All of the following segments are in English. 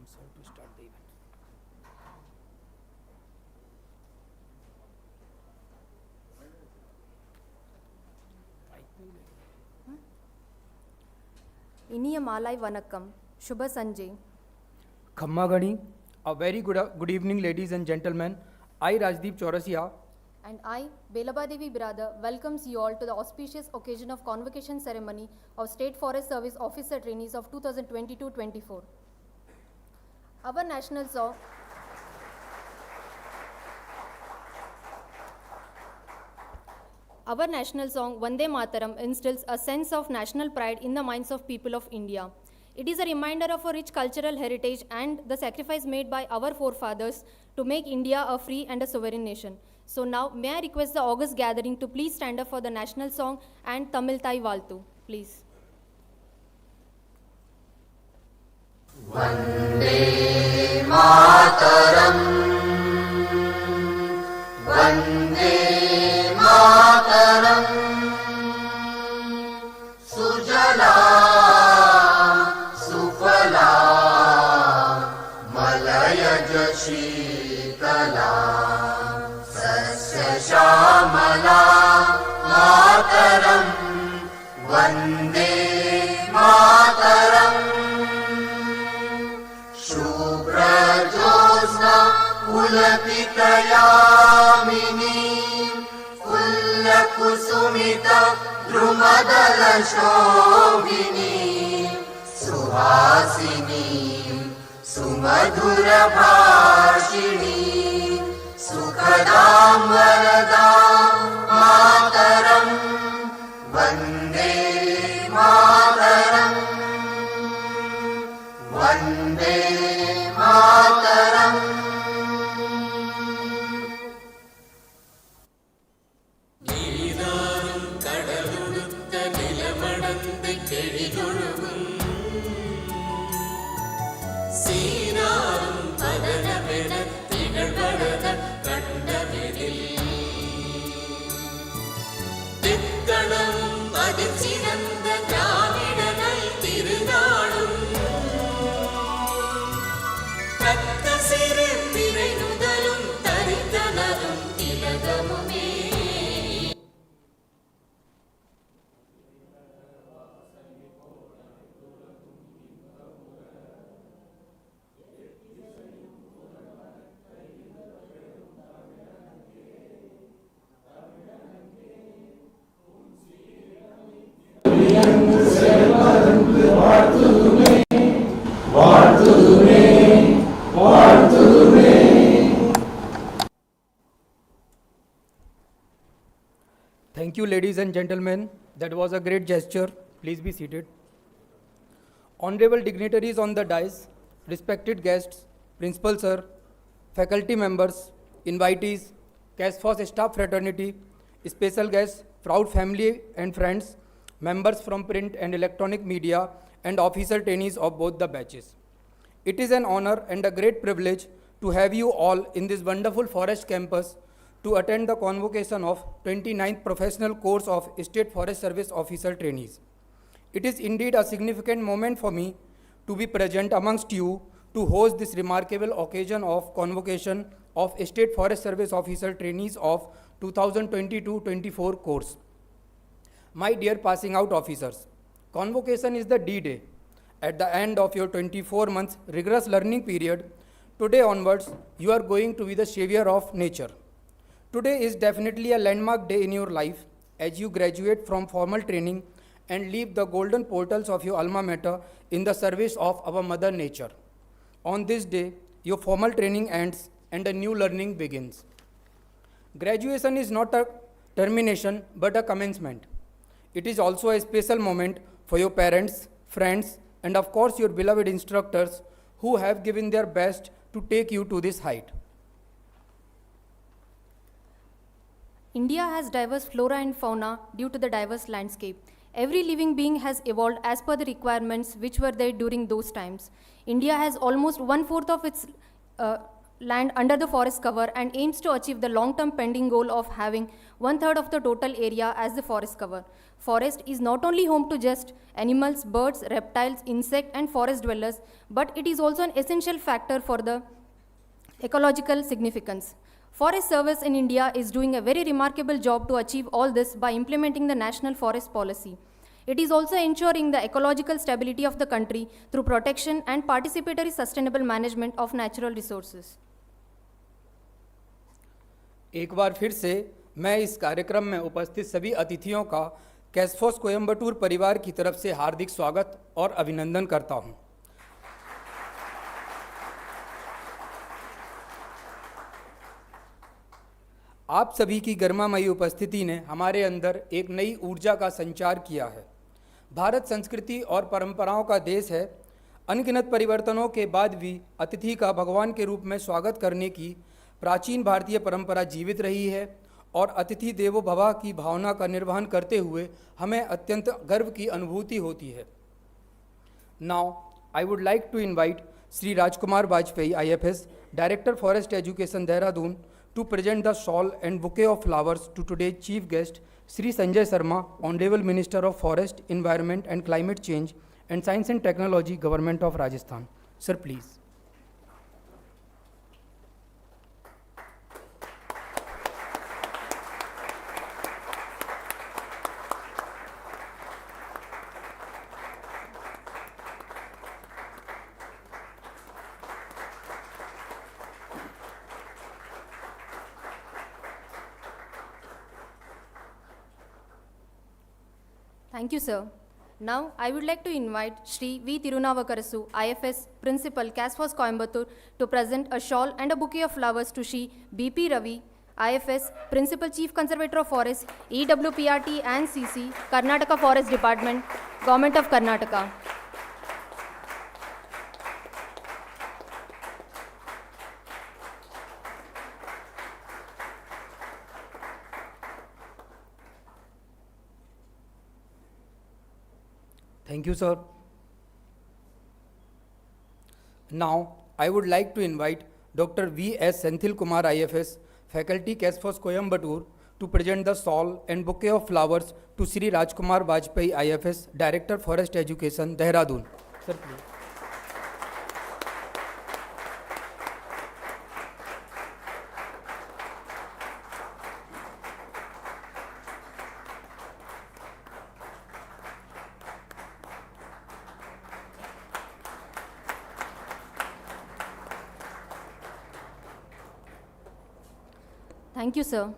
comes out to start the event. இனிய மாலை வணக்கம் சுப Sanjay. Khammagani, a very good evening, ladies and gentlemen. I, Rajdeep Chaurasia, And I, Belabadevi Brother, welcomes you all to the auspicious occasion of Convocation ceremony of State Forest Service Officer Trainees of 2022-24. Our national song Vande Mataram instills a sense of national pride in the minds of people of India. It is a reminder of a rich cultural heritage and the sacrifice made by our forefathers to make India a free and a sovereign nation. So now, may I request the august gathering to please stand up for the national song and Tamil Thai Valtu, please. Vande Mataram, Vande Mataram, Sujala, Sufala, Malayaj Shitala, Sasya Shamala, Mataram, Vande Mataram. Shubrajosna Pulapitayamini Kullakusumita Drumadala Shobhini Suhasini Sumadhura Bhashini Sukhadam Varadam Mataram Vande Mataram Vande Mataram. நீதாரும் கடலுடுத்த நிலமடந்து கெழிதொழுகும் சீராரும் பதனமென திகழ்வடத கண்டமெனில் திக்கணமும் அதிர்ச்சிறந்த திராவிடனை திருநாளும் கத்த சிறு பிறை நுதலும் தரித்தனரும் திலகமுமே. Thank you, ladies and gentlemen. That was a great gesture. Please be seated. Honorable dignitaries on the dais, respected guests, principal sir, faculty members, invitees, CASFOS staff fraternity, special guests, proud family and friends, members from print and electronic media, and officer trainees of both the batches. It is an honor and a great privilege to have you all in this wonderful forest campus to attend the convocation of 29th professional course of State Forest Service Officer Trainees. It is indeed a significant moment for me to be present amongst you to host this remarkable occasion of convocation of State Forest Service Officer Trainees of 2022-24 course. My dear passing out officers, convocation is the D-Day. At the end of your 24 months rigorous learning period, today onwards, you are going to be the savior of nature. Today is definitely a landmark day in your life as you graduate from formal training and leave the golden portals of your alma mater in the service of our mother nature. On this day, your formal training ends and a new learning begins. Graduation is not a termination but a commencement. It is also a special moment for your parents, friends, and of course your beloved instructors who have given their best to take you to this height. India has diverse flora and fauna due to the diverse landscape. Every living being has evolved as per the requirements which were there during those times. India has almost 1/4 of its land under the forest cover and aims to achieve the long-term pending goal of having 1/3 of the total area as the forest cover. Forest is not only home to just animals, birds, reptiles, insects, and forest dwellers, but it is also an essential factor for the ecological significance. Forest Service in India is doing a very remarkable job to achieve all this by implementing the National Forest Policy. It is also ensuring the ecological stability of the country through protection and participatory sustainable management of natural resources. एक बार फिर से मैं इस कार्यक्रम में उपस्थित सभी अतिथियों का कैसफोस कोयम्बटूर परिवार की तरफ से हार्दिक स्वागत और अभिनंदन करता हूं। आप सभी की गरिमामयी उपस्थिति ने हमारे अंदर एक नई ऊर्जा का संचार किया है। भारत संस्कृति और परंपराओं का देश है। अनगिनत परिवर्तनों के बाद भी अतिथि का भगवान के रूप में स्वागत करने की प्राचीन भारतीय परंपरा जीवित रही है और अतिथि देवो भव की भावना का निर्वहन करते हुए हमें अत्यंत गर्व की अनुभूति होती है। Now I would like to invite Shri Rajkumar Vajpayee IFS, director forest education Dehradun, to present the shawl and bouquet of flowers to today's chief guest, Sri Sanjay Sharma, Honorable Minister of Forest, Environment and Climate Change and Science and Technology, Government of Rajasthan. Sir, please. Thank you, sir. Now, I would like to invite Shri V. Tirunavakarasu, IFS, Principal, CASFOS Coimbatore, to present a shawl and a bouquet of flowers to Shri BP Ravi, IFS, Principal Chief Conservator of Forest, EWPRT and CC, Karnataka Forest Department, Government of Karnataka. Thank you, sir. Now, I would like to invite Dr. V.S. Senthil Kumar IFS, Faculty, CASFOS Coimbatore, to present the shawl and bouquet of flowers to Sri Rajkumar Vajpayee IFS, Director Forest Education, Dehradun. Sir, please. Thank you, sir.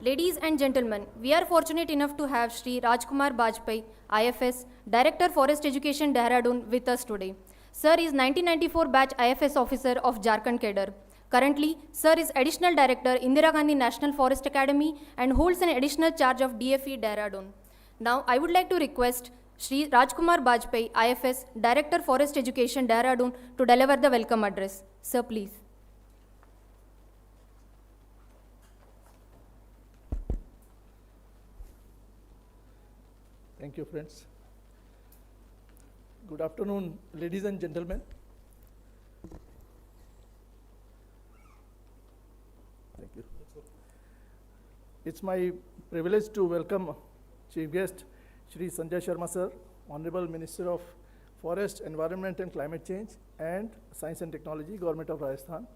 Ladies and gentlemen, we are fortunate enough to have Shri Rajkumar Bajpai, IFS, Director Forest Education, Dehradun, with us today. Sir is 1994 batch IFS officer of Jharkhand cadre. Currently, Sir is Additional Director, Indira Gandhi National Forest Academy and holds an additional charge of DFE, Dehradun. Now, I would like to request Shri Rajkumar Bajpai, IFS, Director Forest Education, Dehradun, to deliver the welcome address. Sir, please. Thank you, friends. Good afternoon, ladies and gentlemen. Thank you. It's my privilege to welcome Chief Guest Shri Sanjay Sharma Sir, Honorable Minister of Forest, Environment and Climate Change and Science and Technology, Government of Rajasthan.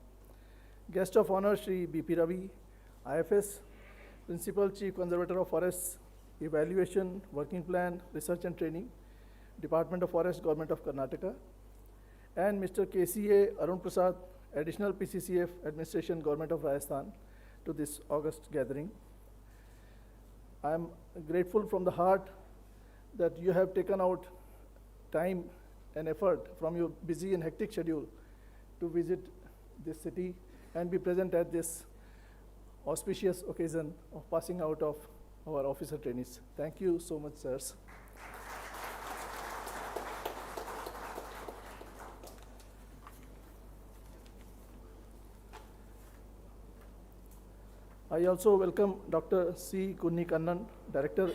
Guest of Honor Shri BP Ravi, IFS, Principal Chief Conservator of Forests, Evaluation, Working Plan, Research and Training, Department of Forest, Government of Karnataka, and Mr. KCA Arun Prasad, Additional PCCF, Administration, Government of Rajasthan, to this August gathering. I am grateful from the heart that you have taken out time and effort from your busy and hectic schedule to visit this city and be present at this auspicious occasion of passing out of our officer trainees. Thank you so much, sirs. I also welcome Dr. C. Kunni Kannan, Director,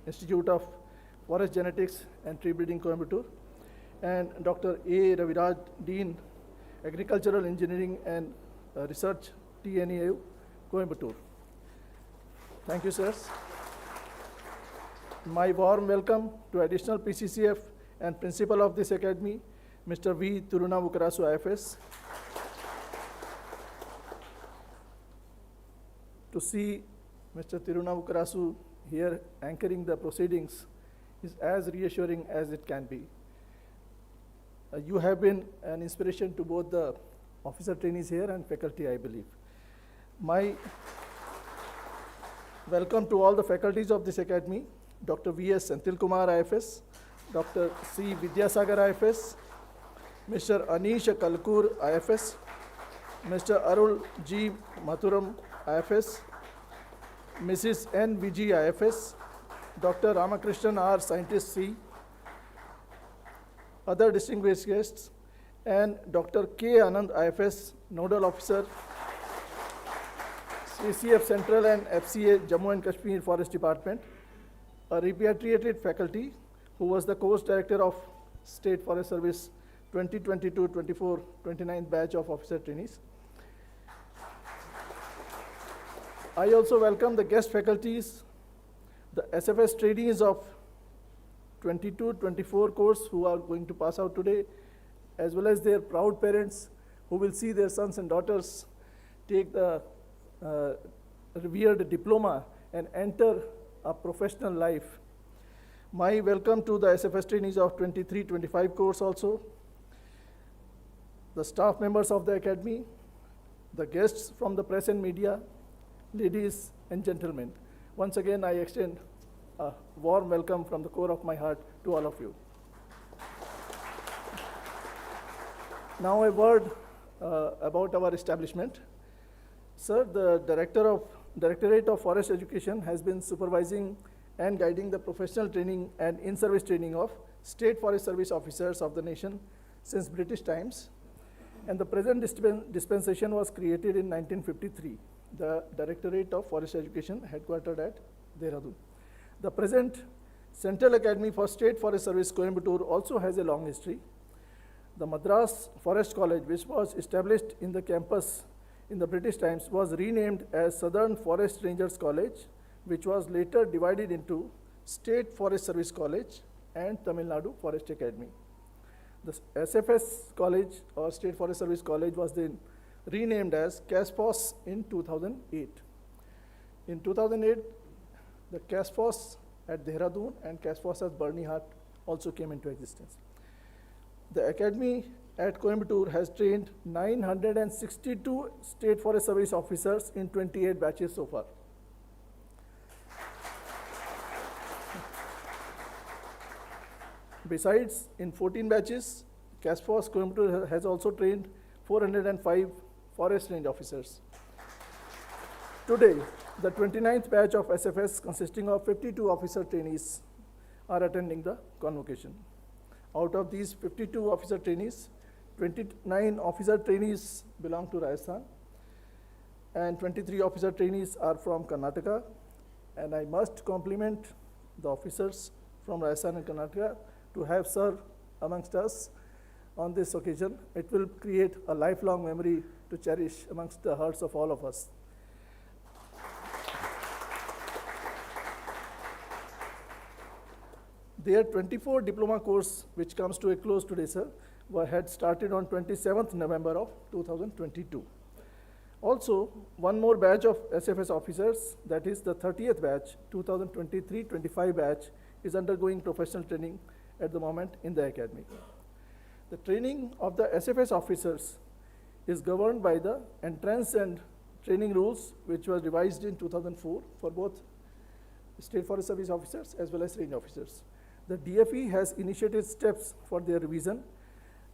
Institute of Forest Genetics and Tree Breeding, Coimbatore, and Dr. A. Raviraj, Dean, Agricultural Engineering and Research, TNEU, Coimbatore. Thank you, sirs. My warm welcome to additional PCCF and principal of this academy, Mr. V. Tirunavukarasu IFS. To see Mr. Tirunavukarasu here anchoring the proceedings is as reassuring as it can be. You have been an inspiration to both the officer trainees here and faculty, I believe. My welcome to all the faculties of this academy, Dr. V.S. Senthilkumar IFS, Dr. C. Vidyasagar IFS, Mr. Anish Kalkur IFS, Mr. Arul G. Mathuram IFS, Mrs. N. Viji IFS, Dr. Ramakrishnan R. Scientist C, other distinguished guests, and Dr. K. Anand IFS, Nodal Officer, CCF Central and FCA Jammu and Kashmir Forest Department, a repatriated faculty who was the course director of State Forest Service 2022-24, 29th batch of officer trainees. I also welcome the guest faculties, the SFS trainees of 22-24 course who are going to pass out today, as well as their proud parents who will see their sons and daughters take the revered diploma and enter a professional life. My welcome to the SFS trainees of 23-25 course also, the staff members of the academy, the guests from the press and media, ladies and gentlemen. Once again, I extend a warm welcome from the core of my heart to all of you. Now a word about our establishment. Sir, the Directorate of Forest Education has been supervising and guiding the professional training and in-service training of State Forest Service officers of the nation since British times. And the present dispensation was created in 1953, the Directorate of Forest Education headquartered at Dehradun. The present Central Academy for State Forest Service Coimbatore also has a long history. The Madras Forest College, which was established in the campus in the British times, was renamed as Southern Forest Rangers College, which was later divided into State Forest Service College and Tamil Nadu Forest Academy. The SFS College or State Forest Service College was then renamed as CASFOS in 2008. In 2008, the CASFOS at Dehradun and CASFOS at Barnihart also came into existence. The academy at Coimbatore has trained 962 State Forest Service officers in 28 batches so far. Besides, in 14 batches, CASFOS Coimbatore has also trained 405 forest range officers. Today, the 29th batch of SFS, consisting of 52 officer trainees, are attending the convocation. Out of these 52 officer trainees, 29 officer trainees belong to Rajasthan, and 23 officer trainees are from Karnataka. And I must compliment the officers from Rajasthan and Karnataka to have served amongst us on this occasion. It will create a lifelong memory to cherish amongst the hearts of all of us. Their 24 diploma course, which comes to a close today, sir, had started on 27th November of 2022. Also, one more batch of SFS officers, that is the 30th batch, 2023-25 batch, is undergoing professional training at the moment in the academy. The training of the SFS officers is governed by the entrance and training rules, which was revised in 2004 for both State Forest Service officers as well as range officers. The DFE has initiated steps for their revision,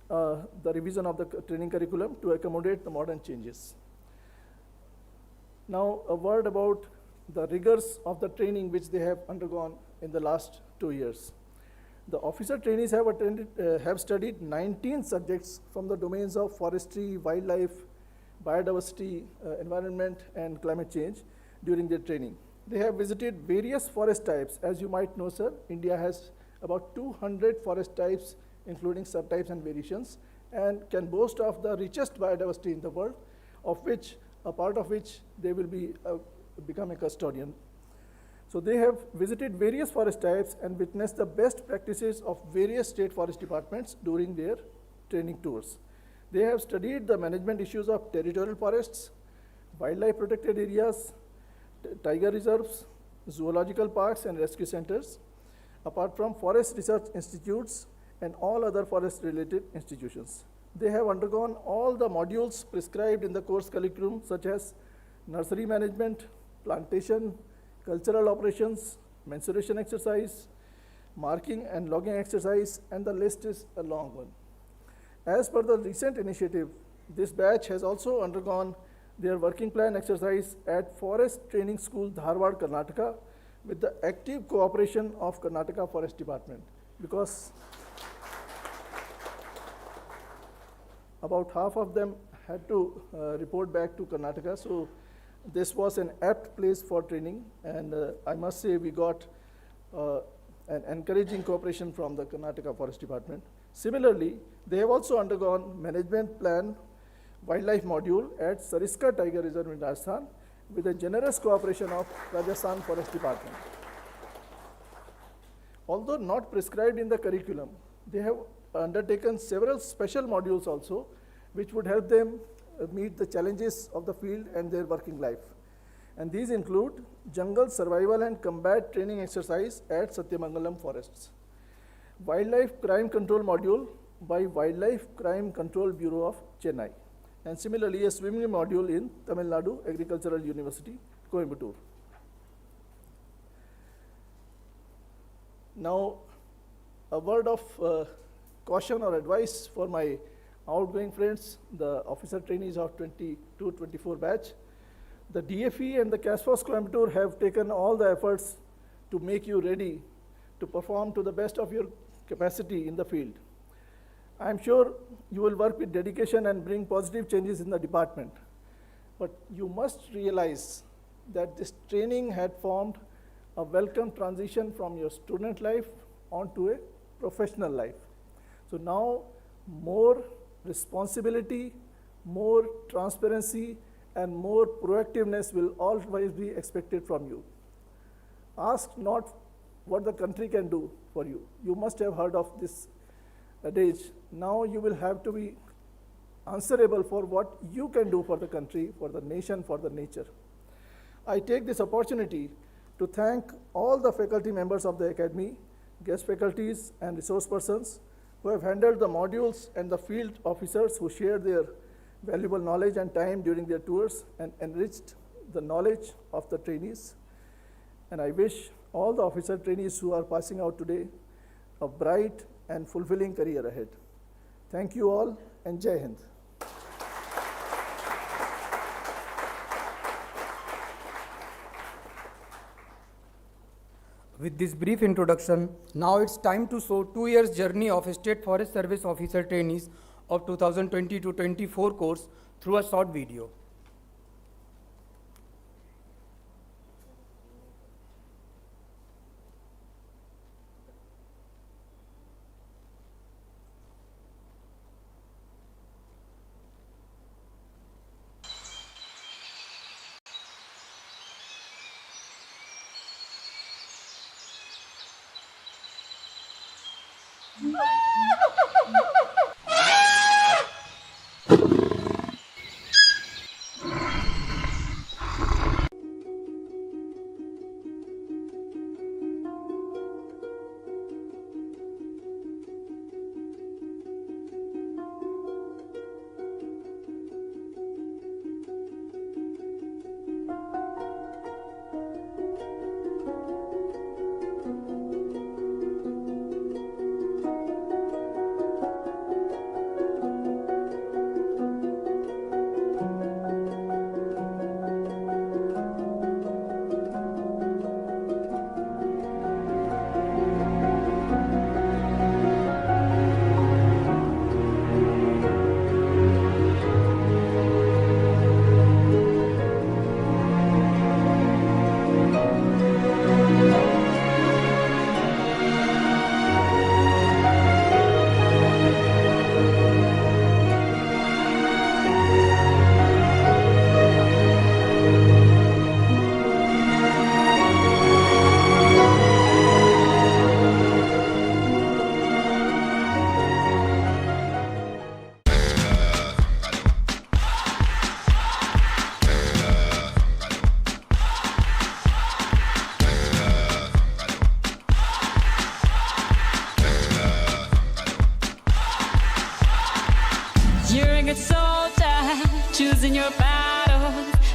the revision of the training curriculum to accommodate the modern changes. Now, a word about the rigors of the training which they have undergone in the last 2 years. The officer trainees have studied 19 subjects from the domains of forestry, wildlife, biodiversity, environment, and climate change during their training. They have visited various forest types. As you might know, sir, India has about 200 forest types, including subtypes and variations, and can boast of the richest biodiversity in the world, of which, a part of which they will be become a custodian. So they have visited various forest types and witnessed the best practices of various state forest departments during their training tours. They have studied the management issues of territorial forests, wildlife protected areas, tiger reserves, zoological parks and rescue centers, apart from forest research institutes and all other forest related institutions. They have undergone all the modules prescribed in the course curriculum such as nursery management, plantation, cultural operations, mensuration exercise, marking and logging exercise, and the list is a long one. As per the recent initiative, this batch has also undergone their working plan exercise at Forest Training School, Dharwad, Karnataka, with the active cooperation of Karnataka Forest Department, because about half of them had to report back to Karnataka, so this was an apt place for training, and I must say we got an encouraging cooperation from the Karnataka Forest Department. Similarly, they have also undergone management plan wildlife module at Sariska Tiger Reserve in Rajasthan with the generous cooperation of Rajasthan Forest Department. Although not prescribed in the curriculum, they have undertaken several special modules also, which would help them meet the challenges of the field and their working life. And these include jungle survival and combat training exercise at Satyamangalam forests, wildlife crime control module by Wildlife Crime Control Bureau of Chennai, and similarly a swimming module in Tamil Nadu Agricultural University, Coimbatore. Now, a word of caution or advice for my outgoing friends, the officer trainees of 22-24 batch. The DFE and the CASFOS Coimbatore have taken all the efforts to make you ready to perform to the best of your capacity in the field. I am sure you will work with dedication and bring positive changes in the department. But you must realize that this training had formed a welcome transition from your student life onto a professional life. So now more responsibility, more transparency, and more proactiveness will always be expected from you. Ask not what the country can do for you. You must have heard of this adage. Now you will have to be answerable for what you can do for the country, for the nation, for the nature. I take this opportunity to thank all the faculty members of the academy, guest faculties and resource persons who have handled the modules, and the field officers who shared their valuable knowledge and time during their tours and enriched the knowledge of the trainees. And I wish all the officer trainees who are passing out today a bright and fulfilling career ahead. Thank you all, and Jai Hind. With this brief introduction, now it's time to show 2 years journey of State Forest Service Officer Trainees of 2020 to 24 course through a short video.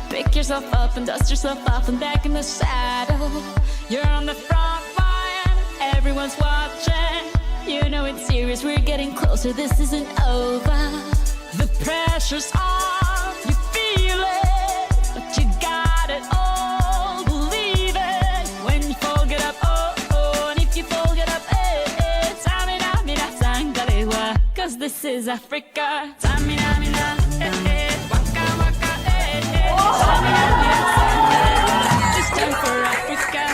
Pick yourself up and dust yourself off and back in the saddle. You're on the front line, everyone's watching. You know it's serious, we're getting closer, this isn't over. The pressure's on, you feel it, but you got it all, believe it. When you fall, get up, oh, oh, and if you fall, get up, eh, eh. Tamina, mina, sangalewa, 'cause this is Africa. Tamina, mina, eh, eh, waka, waka, eh, eh. Tamina, mina, sangalewa, it's time for Africa.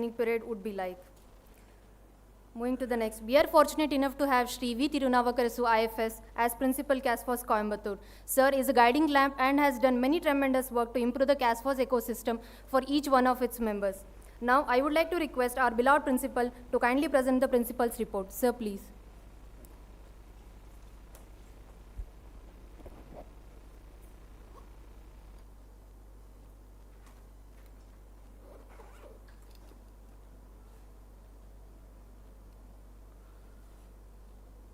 period would be like. Moving to the next, we are fortunate enough to have Shri V. Tirunavakarasu IFS as Principal CASFOS Coimbatore. Sir is a guiding lamp and has done many tremendous work to improve the CASFOS ecosystem for each one of its members. Now, I would like to request our beloved principal to kindly present the principal's report. Sir, please.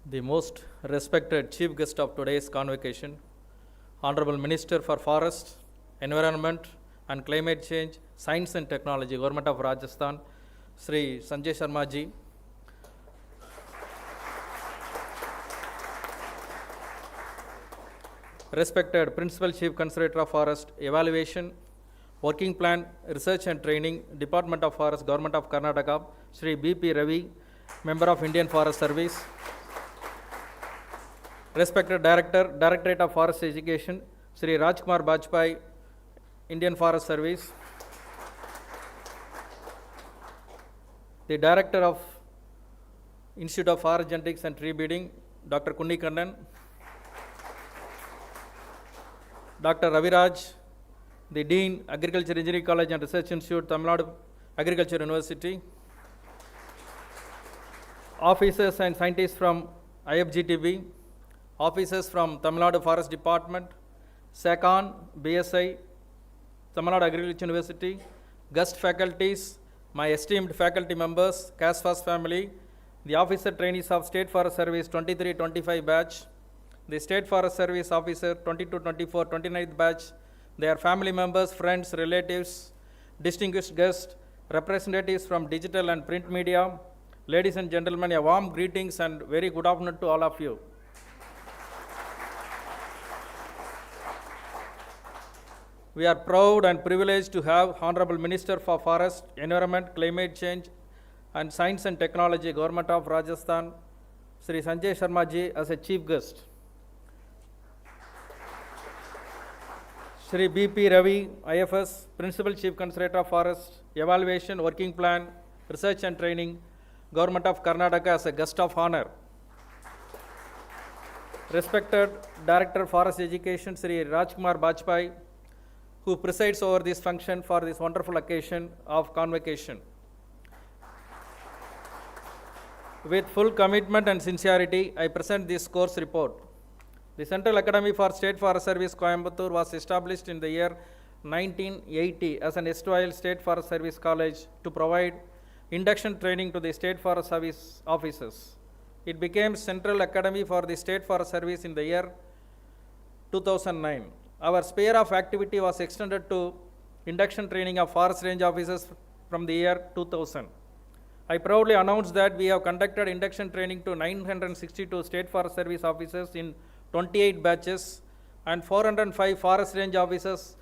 The most respected chief guest of today's convocation, Honorable Minister for Forest, Environment and Climate Change, Science and Technology, Government of Rajasthan, Sri Sanjay Sharma ji. Respected Principal Chief Conservator of Forest, Evaluation, Working Plan, Research and Training, Department of Forest, Government of Karnataka, Sri B.P. Ravi, Member of Indian Forest Service. Respected Director, Directorate of Forest Education, Sri Rajkumar Bajpai, Indian Forest Service. The Director of Institute of Forest Genetics and Tree Breeding, Dr. Kunni Kannan. Dr. Raviraj, the Dean, Agriculture Engineering College and Research Institute, Tamil Nadu Agriculture University. Officers and scientists from IFGTB. Officers from Tamil Nadu Forest Department, SACON, BSI, Tamil Nadu Agriculture University, guest faculties, my esteemed faculty members, CASFOS family, the officer trainees of State Forest Service 23-25 batch, the State Forest Service officer 22-24 29th batch, their family members, friends, relatives, distinguished guests, representatives from digital and print media, ladies and gentlemen, a warm greetings and very good afternoon to all of you. We are proud and privileged to have Honorable Minister for Forest, Environment, Climate Change and Science and Technology, Government of Rajasthan, Sri Sanjay Sharma ji as a chief guest. Sri B.P. Ravi, IFS, Principal Chief Conservator of Forest, Evaluation, Working Plan, Research and Training, Government of Karnataka as a guest of honor. Respected Director Forest Education, Sri Rajkumar Bajpai, who presides over this function for this wonderful occasion of convocation. With full commitment and sincerity, I present this course report. The Central Academy for State Forest Service Coimbatore was established in the year 1980 as an erstwhile State Forest Service College to provide induction training to the State Forest Service officers. It became Central Academy for the State Forest Service in the year 2009. Our sphere of activity was extended to induction training of forest range officers from the year 2000. I proudly announce that we have conducted induction training to 962 State Forest Service officers in 28 batches and 405 forest range officers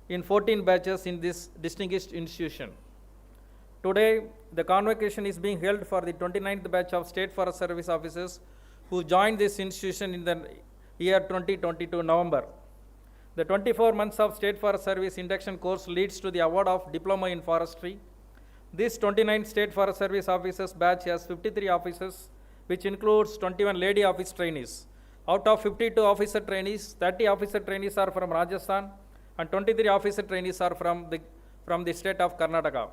in 14 batches in this distinguished institution. Today, the convocation is being held for the 29th batch of State Forest Service officers who joined this institution in the year 2022 November. The 24 months of State Forest Service induction course leads to the award of Diploma in Forestry. This 29 State Forest Service officers batch has 53 officers, which includes 21 lady office trainees. Out of 52 officer trainees, 30 officer trainees are from Rajasthan and 23 officer trainees are from the state of Karnataka.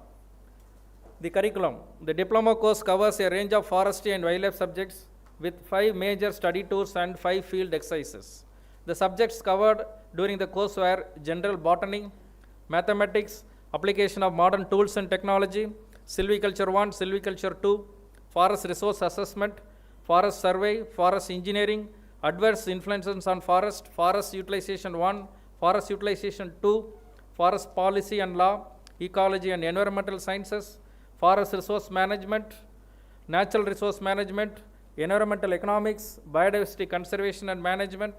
The curriculum. The diploma course covers a range of forestry and wildlife subjects with 5 major study tours and 5 field exercises. The subjects covered during the course were general botany, mathematics, application of modern tools and technology, silviculture 1, silviculture 2, forest resource assessment, forest survey, forest engineering, adverse influences on forest, forest utilization 1, forest utilization 2, forest policy and law, ecology and environmental sciences, forest resource management, natural resource management, environmental economics, biodiversity conservation and management,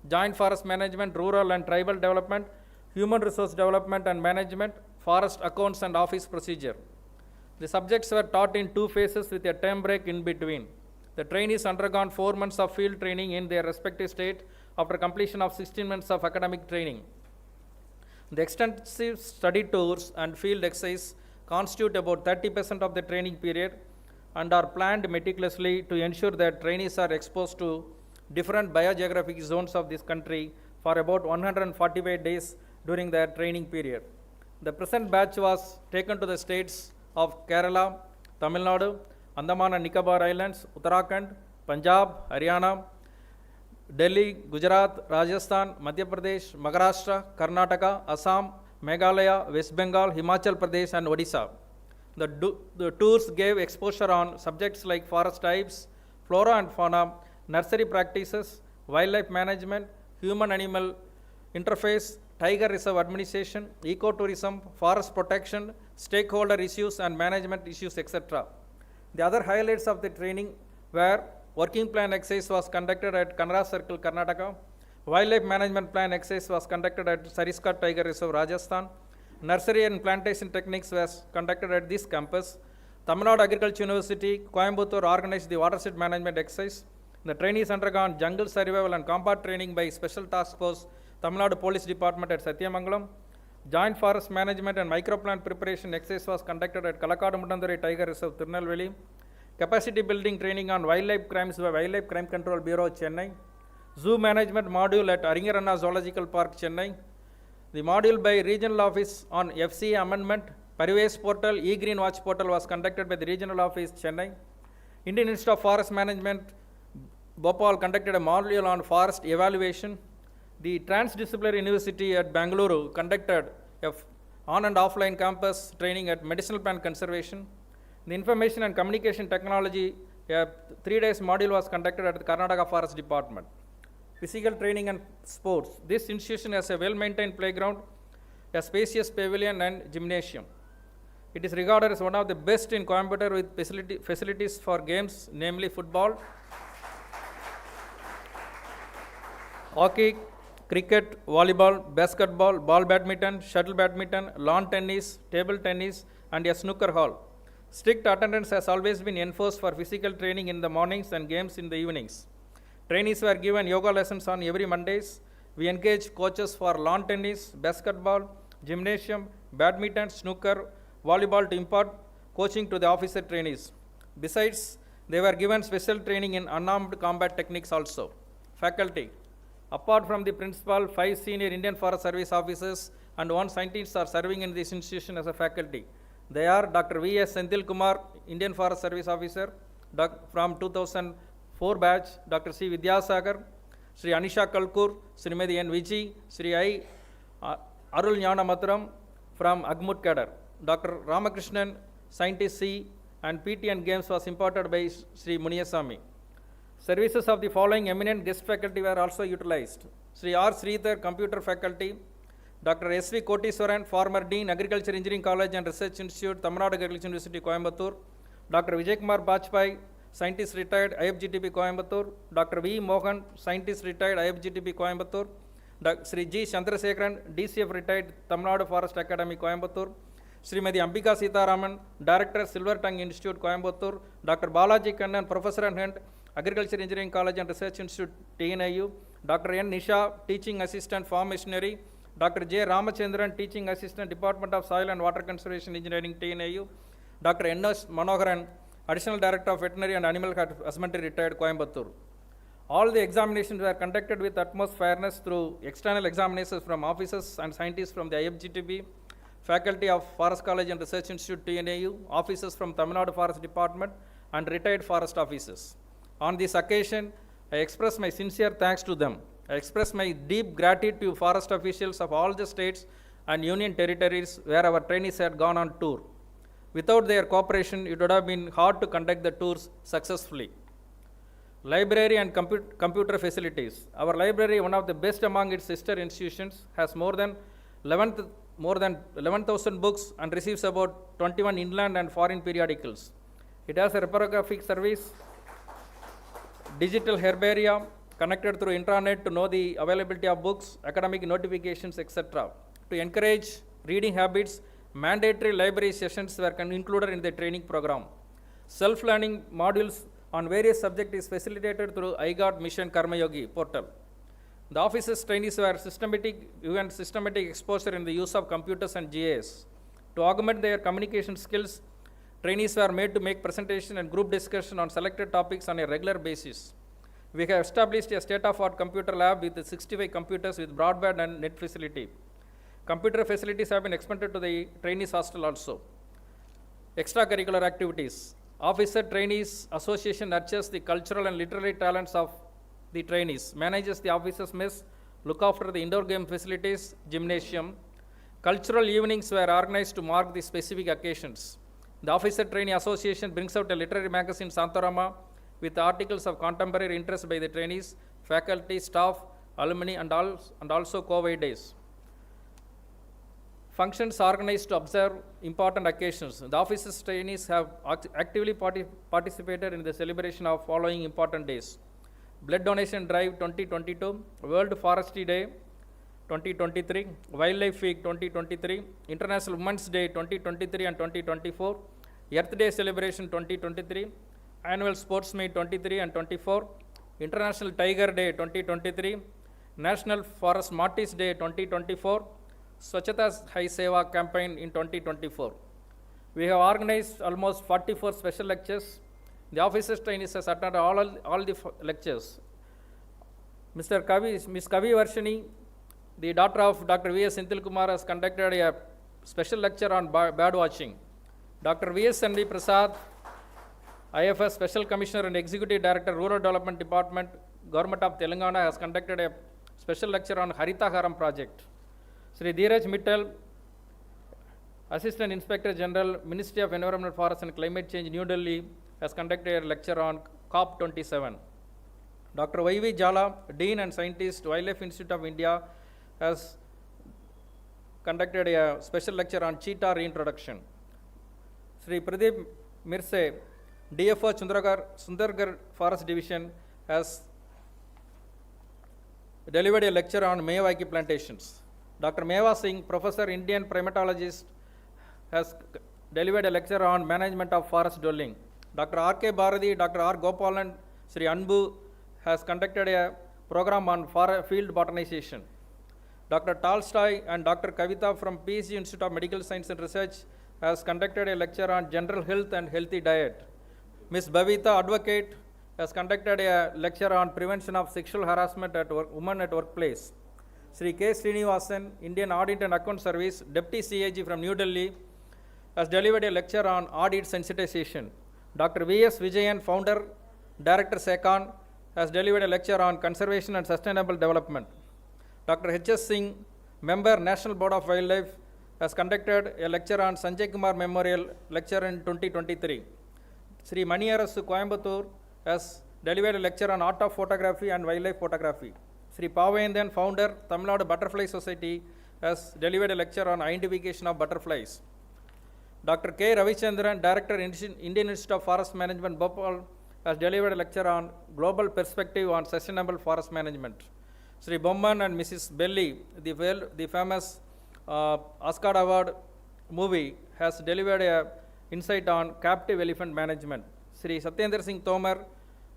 joint forest management, rural and tribal development, human resource development and management, forest accounts and office procedure. The subjects were taught in 2 phases with a term break in between. The trainees undergone 4 months of field training in their respective state after completion of 16 months of academic training. The extensive study tours and field exercise constitute about 30% of the training period and are planned meticulously to ensure that trainees are exposed to different biogeographic zones of this country for about 145 days during their training period. The present batch was taken to the states of Kerala, Tamil Nadu, Andaman and Nicobar Islands, Uttarakhand, Punjab, Haryana, Delhi, Gujarat, Rajasthan, Madhya Pradesh, Maharashtra, Karnataka, Assam, Meghalaya, West Bengal, Himachal Pradesh and Odisha. The tours gave exposure on subjects like forest types, flora and fauna, nursery practices, wildlife management, human-animal interface, tiger reserve administration, ecotourism, forest protection, stakeholder issues and management issues, etc. The other highlights of the training were working plan exercise was conducted at Kanra Circle, Karnataka. Wildlife management plan exercise was conducted at Sariska Tiger Reserve, Rajasthan. Nursery and plantation techniques was conducted at this campus. Tamil Nadu Agriculture University, Coimbatore organized the watershed management exercise. The trainees undergone jungle survival and combat training by Special Task Force, Tamil Nadu Police Department at Satyamangalam. Joint forest management and microplant preparation exercise was conducted at Kalakadu Mutandare Tiger Reserve, Tirunelveli. Capacity building training on wildlife crimes by Wildlife Crime Control Bureau, Chennai. Zoo management module at Aringaranna Zoological Park, Chennai. The module by Regional Office on FCA amendment, Parives portal, E-Green Watch portal was conducted by the Regional Office, Chennai. Indian Institute of Forest Management, Bhopal conducted a module on forest evaluation. The Transdisciplinary University at Bangalore conducted a on and offline campus training at medicinal plant conservation. The Information and Communication Technology, a 3 days module was conducted at the Karnataka Forest Department. Physical training and sports. This institution has a well-maintained playground, a spacious pavilion and gymnasium. It is regarded as one of the best in Coimbatore with facilities for games, namely football, hockey, cricket, volleyball, basketball, ball badminton, shuttle badminton, lawn tennis, table tennis, and a snooker hall. Strict attendance has always been enforced for physical training in the mornings and games in the evenings. Trainees were given yoga lessons on every Mondays. We engage coaches for lawn tennis, basketball, gymnasium, badminton, snooker, volleyball to impart coaching to the officer trainees. Besides, they were given special training in unarmed combat techniques also. Faculty. Apart from the principal, 5 senior Indian Forest Service officers and 1 scientist are serving in this institution as a faculty. They are Dr. V.S. Senthil Kumar, Indian Forest Service officer from 2004 batch, Dr. C. Vidyasagar, Sri Anisha Kalkur, Srimadi N. Viji, Sri I. Arul Jnana Mathuram from Agmut cadre. Dr. Ramakrishnan, scientist C, and PT and games was imparted by Sri Muniyasamy. Services of the following eminent guest faculty were also utilized. Sri R. Sridhar, computer faculty. Dr. S.V. Koteeswaran, former Dean, Agriculture Engineering College and Research Institute, Tamil Nadu Agriculture University, Coimbatore. Dr. Vijay Kumar Bajpai, scientist retired, IFGTP, Coimbatore. Dr. V. Mohan, scientist retired, IFGTP, Coimbatore. Sri G. Chandrasekharan, DCF retired, Tamil Nadu Forest Academy, Coimbatore. Srimadi Ambika Sitaraman, Director, Silver Tongue Institute, Coimbatore. Dr. Balaji Kannan, Professor and Head, Agriculture Engineering College and Research Institute, TNIU. Dr. N. Nisha, Teaching Assistant, Farm Missionary. Dr. J. Ramachandran, Teaching Assistant, Department of Soil and Water Conservation Engineering, TNIU. Dr. N.S. Manoharan, Additional Director of Veterinary and Animal Husbandry, retired, Coimbatore. All the examinations were conducted with utmost fairness through external examinations from officers and scientists from the IFGTB, faculty of Forest College and Research Institute, TNIU, officers from Tamil Nadu Forest Department, and retired forest officers. On this occasion, I express my sincere thanks to them. I express my deep gratitude to forest officials of all the states and union territories where our trainees had gone on tour. Without their cooperation, it would have been hard to conduct the tours successfully. Library and computer facilities. Our library, one of the best among its sister institutions, has more than 11,000 books and receives about 21 inland and foreign periodicals. It has a reprographic service, digital herbaria, connected through intranet to know the availability of books, academic notifications, etc. To encourage reading habits, mandatory library sessions were included in the training program. Self-learning modules on various subjects is facilitated through iGot Mission Karma Yogi portal. The officers trainees were given systematic exposure in the use of computers and GIS. To augment their communication skills, trainees were made to make presentation and group discussion on selected topics on a regular basis. We have established a state-of-art computer lab with 65 computers with broadband and net facility. Computer facilities have been expanded to the trainees hostel also. Extracurricular activities. Officer Trainees Association nurtures the cultural and literary talents of the trainees, manages the officers' mess, look after the indoor game facilities, gymnasium. Cultural evenings were organized to mark the specific occasions. The Officer Trainee Association brings out a literary magazine, Santarama, with articles of contemporary interest by the trainees, faculty, staff, alumni, and also COVID days. Functions organized to observe important occasions. The officers' trainees have actively participated in the celebration of following important days: Blood Donation Drive 2022, World Forestry Day 2023, Wildlife Week 2023, International Women's Day 2023 and 2024, Earth Day Celebration 2023, Annual Sports Meet 23 and 24, International Tiger Day 2023, National Forest Martyrs Day 2024, Swachhata Hai Seva campaign in 2024. We have organized almost 44 special lectures. The officers trainees has attended all the lectures. Miss Kavi Varshini, the daughter of Dr. V.S. Senthil Kumar, has conducted a special lecture on bird watching. Dr. V.S. N.V. Prasad, IFS Special Commissioner and Executive Director, Rural Development Department, Government of Telangana, has conducted a special lecture on Harita Haram project. Sri Dheeraj Mittal, Assistant Inspector General, Ministry of Environment, Forest and Climate Change, New Delhi, has conducted a lecture on COP27. Dr. Y.V. Jala, Dean and Scientist, Wildlife Institute of India, has conducted a special lecture on cheetah reintroduction. Sri Pradeep Mirse, DFO Sundargarh Forest Division, has delivered a lecture on Meyawaki plantations. Dr. Meva Singh, Professor Indian primatologist, has delivered a lecture on management of forest dwelling. Dr. R.K. Bharati, Dr. R. Gopalan, Sri Anbu has conducted a program on field botanization. Dr. Tolstoy and Dr. Kavita from PSG Institute of Medical Science and Research has conducted a lecture on general health and healthy diet. Ms. Bhavita, advocate, has conducted a lecture on prevention of sexual harassment at women at workplace. Sri K. Srinivasan, Indian Audit and Account Service, Deputy CAG from New Delhi, has delivered a lecture on audit sensitization. Dr. V.S. Vijayan, Founder, Director SECON, has delivered a lecture on conservation and sustainable development. Dr. H.S. Singh, Member, National Board of Wildlife, has conducted a lecture on Sanjay Kumar Memorial Lecture in 2023. Sri Mani Arasu, Coimbatore, has delivered a lecture on art of photography and wildlife photography. Sri Pavendan, Founder, Tamil Nadu Butterfly Society, has delivered a lecture on identification of butterflies. Dr. K. Ravichandran, Director, Indian Institute of Forest Management, Bhopal, has delivered a lecture on global perspective on sustainable forest management. Sri Bomman and Mrs. Belly, the famous Oscar Award movie, has delivered a insight on captive elephant management. Sri Satyendra Singh Tomar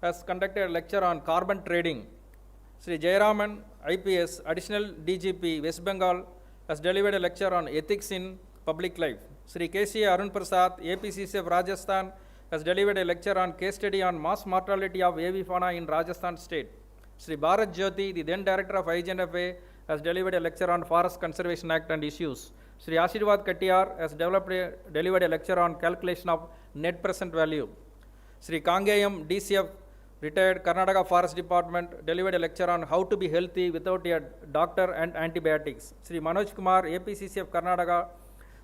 has conducted a lecture on carbon trading. Sri Jayaraman, IPS, Additional DGP, West Bengal, has delivered a lecture on ethics in public life. Sri K.C. Arun Prasad, APCC of Rajasthan, has delivered a lecture on case study on mass mortality of avifauna in Rajasthan state. Sri Bharat Jyoti, the then Director of IGNFA, has delivered a lecture on Forest Conservation Act and issues. Sri Ashirwad Kattiyar has delivered a lecture on calculation of net present value. Sri Kangayam, DCF, retired Karnataka Forest Department, delivered a lecture on how to be healthy without a doctor and antibiotics. Sri Manoj Kumar, APCC of Karnataka,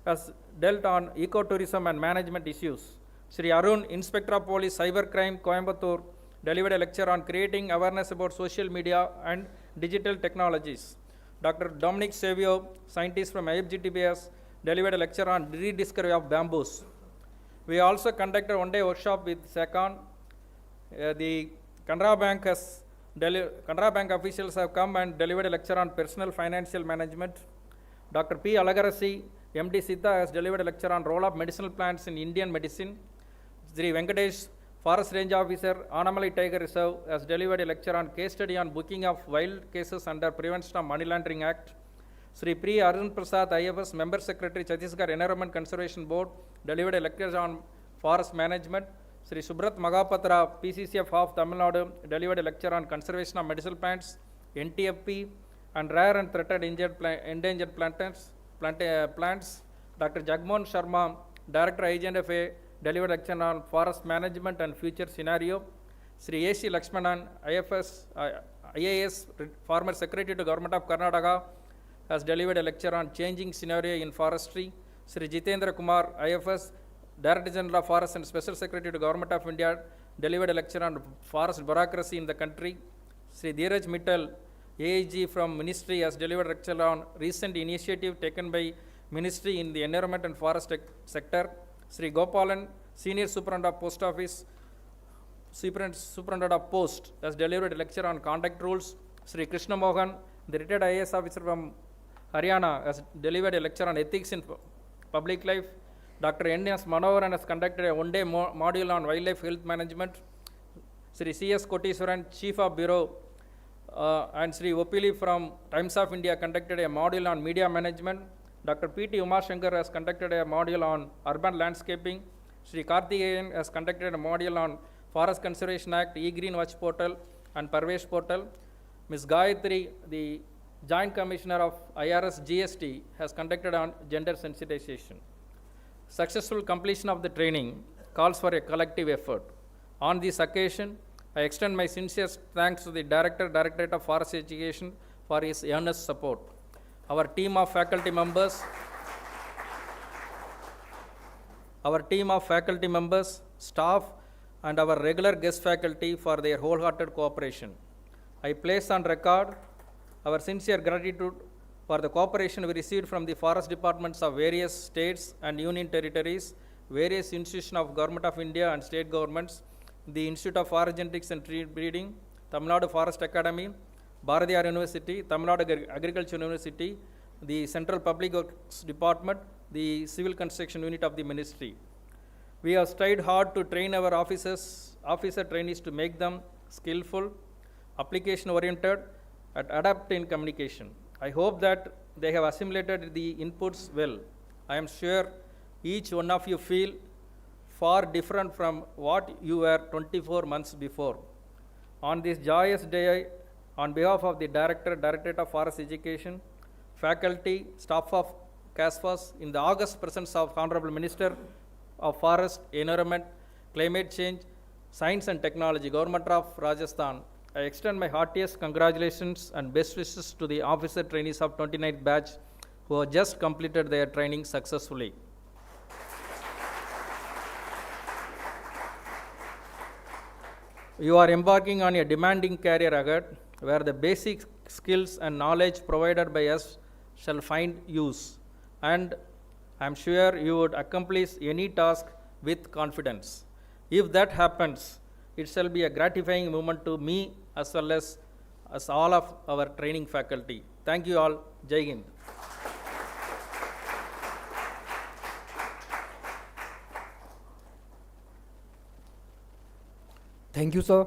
has dealt on ecotourism and management issues. Sri Arun, Inspector of Police, Cybercrime, Coimbatore, delivered a lecture on creating awareness about social media and digital technologies. Dr. Dominic Savio, scientist from IFGTBS, delivered a lecture on rediscovery of bamboos. We also conducted one-day workshop with SECON. The Canara Bank officials have come and delivered a lecture on personal financial management. Dr. P. Alagarasi, MD Sita, has delivered a lecture on role of medicinal plants in Indian medicine. Sri Venkatesh, Forest Range Officer, Annamalai Tiger Reserve, has delivered a lecture on case study on booking of wild cases under Prevention of Money Laundering Act. Sri Pri Arun Prasad IFS, Member Secretary, Chhattisgarh Environment Conservation Board, delivered a lecture on forest management. Sri Subrat Magapatra, PCCF of Tamil Nadu, delivered a lecture on conservation of medicinal plants, NTFP, and rare and threatened endangered plants. Dr. Jagmohan Sharma, Director IGNFA, delivered a lecture on forest management and future scenario. Sri A.C. Lakshmanan, IAS, former Secretary to Government of Karnataka, has delivered a lecture on changing scenario in forestry. Sri Jitendra Kumar, IFS, Director General of Forest and Special Secretary to Government of India, delivered a lecture on forest bureaucracy in the country. Sri Dheeraj Mittal, AIG from Ministry, has delivered a lecture on recent initiative taken by Ministry in the environment and forest sector. Sri Gopalan, Senior Superintendent of Post Office, Superintendent of Post, has delivered a lecture on conduct rules. Sri Krishna Mohan, the retired IAS officer from Haryana, has delivered a lecture on ethics in public life. Dr. N.S. Manoharan has conducted a one-day module on wildlife health management. Sri C.S. Koteswaran, Chief of Bureau, and Sri Opili from Times of India conducted a module on media management. Dr. P.T. Umashankar has conducted a module on urban landscaping. Sri Karthikeyan has conducted a module on Forest Conservation Act, E-Green Watch Portal, and Parvesh Portal. Ms. Gayatri, the Joint Commissioner of IRS GST, has conducted on gender sensitization. Successful completion of the training calls for a collective effort. On this occasion, I extend my sincere thanks to the Directorate of Forest Education for his earnest support. Our team of faculty members, staff, and our regular guest faculty for their wholehearted cooperation. I place on record our sincere gratitude for the cooperation we received from the forest departments of various states and union territories, various institutions of Government of India and state governments, the Institute of Forest Genetics and Tree Breeding, Tamil Nadu Forest Academy, Bharatiyar University, Tamil Nadu Agriculture University, the Central Public Works Department, the Civil Construction Unit of the Ministry. We have strived hard to train our officer trainees to make them skillful, application-oriented, and adept in communication. I hope that they have assimilated the inputs well. I am sure each one of you feel far different from what you were 24 months before. On this joyous day, on behalf of the Directorate of Forest Education, faculty, staff of CASFOS, in the august presence of Honorable Minister of Forest, Environment, Climate Change, Science and Technology, Government of Rajasthan, I extend my heartiest congratulations and best wishes to the officer trainees of 29th batch who have just completed their training successfully. You are embarking on a demanding career ahead where the basic skills and knowledge provided by us shall find use, and I am sure you would accomplish any task with confidence. If that happens, it shall be a gratifying moment to me as well as all of our training faculty. Thank you all. Jai Hind. Thank you, sir.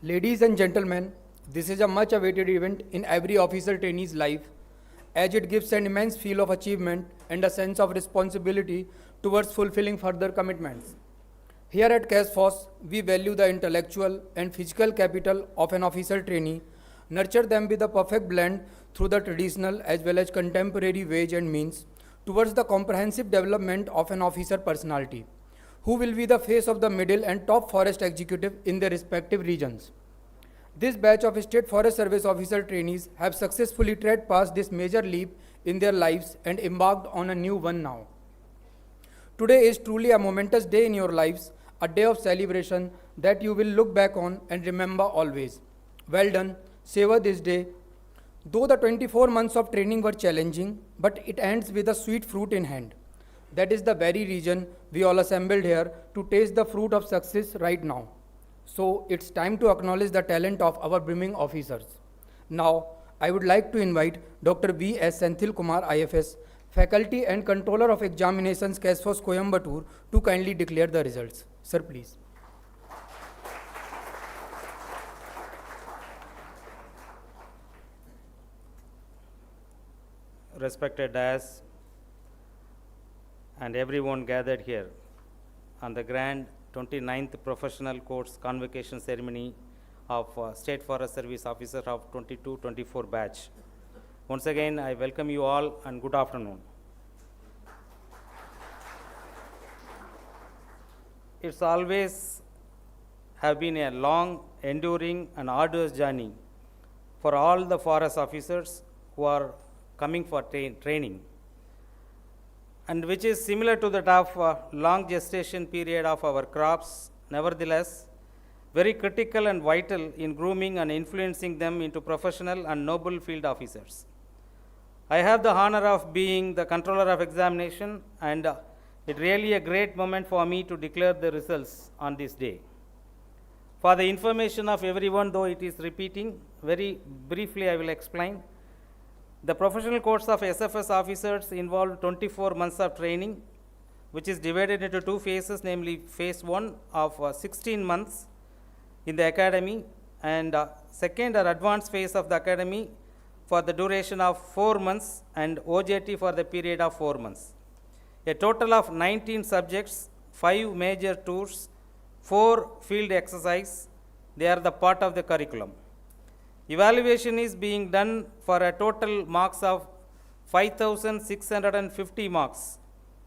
Ladies and gentlemen, this is a much awaited event in every officer trainee's life, as it gives an immense feel of achievement and a sense of responsibility towards fulfilling further commitments. Here at CASFOS, we value the intellectual and physical capital of an officer trainee, nurture them with a perfect blend through the traditional as well as contemporary ways and means towards the comprehensive development of an officer personality, who will be the face of the middle and top forest executive in their respective regions. This batch of State Forest Service officer trainees have successfully tread past this major leap in their lives and embarked on a new one now. Today is truly a momentous day in your lives, a day of celebration that you will look back on and remember always. Well done, savor this day. Though the 24 months of training were challenging, but it ends with a sweet fruit in hand. That is the very reason we all assembled here to taste the fruit of success right now. So it's time to acknowledge the talent of our brimming officers. Now, I would like to invite Dr. V.S. Senthil Kumar IFS, Faculty and Controller of Examinations, CASFOS Coimbatore, to kindly declare the results. Sir, please. respected dais, and everyone gathered here on the grand 29th Professional Course Convocation Ceremony of State Forest Service Officer of 22-24 batch. Once again, I welcome you all and good afternoon. It's always have been a long, enduring and arduous journey for all the forest officers who are coming for training, and which is similar to that of long gestation period of our crops, nevertheless very critical and vital in grooming and influencing them into professional and noble field officers. I have the honor of being the controller of examination, and it really a great moment for me to declare the results on this day. For the information of everyone, though it is repeating, very briefly I will explain. The professional course of SFS officers involved 24 months of training, which is divided into two phases, namely phase 1 of 16 months in the academy, and second or advanced phase of the academy for the duration of 4 months, and OJT for the period of 4 months. A total of 19 subjects, 5 major tours, 4 field exercise, they are the part of the curriculum. Evaluation is being done for a total marks of 5,650 marks,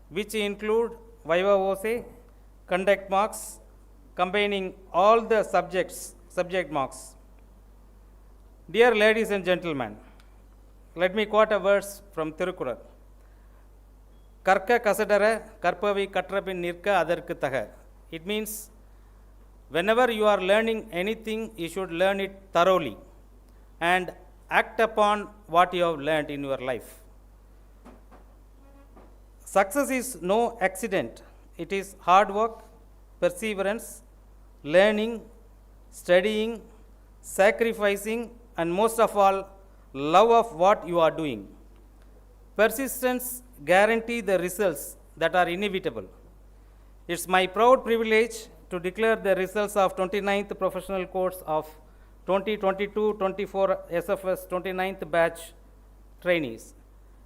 which include Viva Voce, conduct marks, combining all the subject marks. Dear ladies and gentlemen, let me quote a verse from Thirukural. Karka kasadara karpavi katrapin nirka adarku taga. It means whenever you are learning anything, you should learn it thoroughly and act upon what you have learned in your life. Success is no accident. It is hard work, perseverance, learning, studying, sacrificing, and most of all, love of what you are doing. Persistence guarantees the results that are inevitable. It's my proud privilege to declare the results of 29th Professional Course of 2022-24 SFS 29th batch trainees.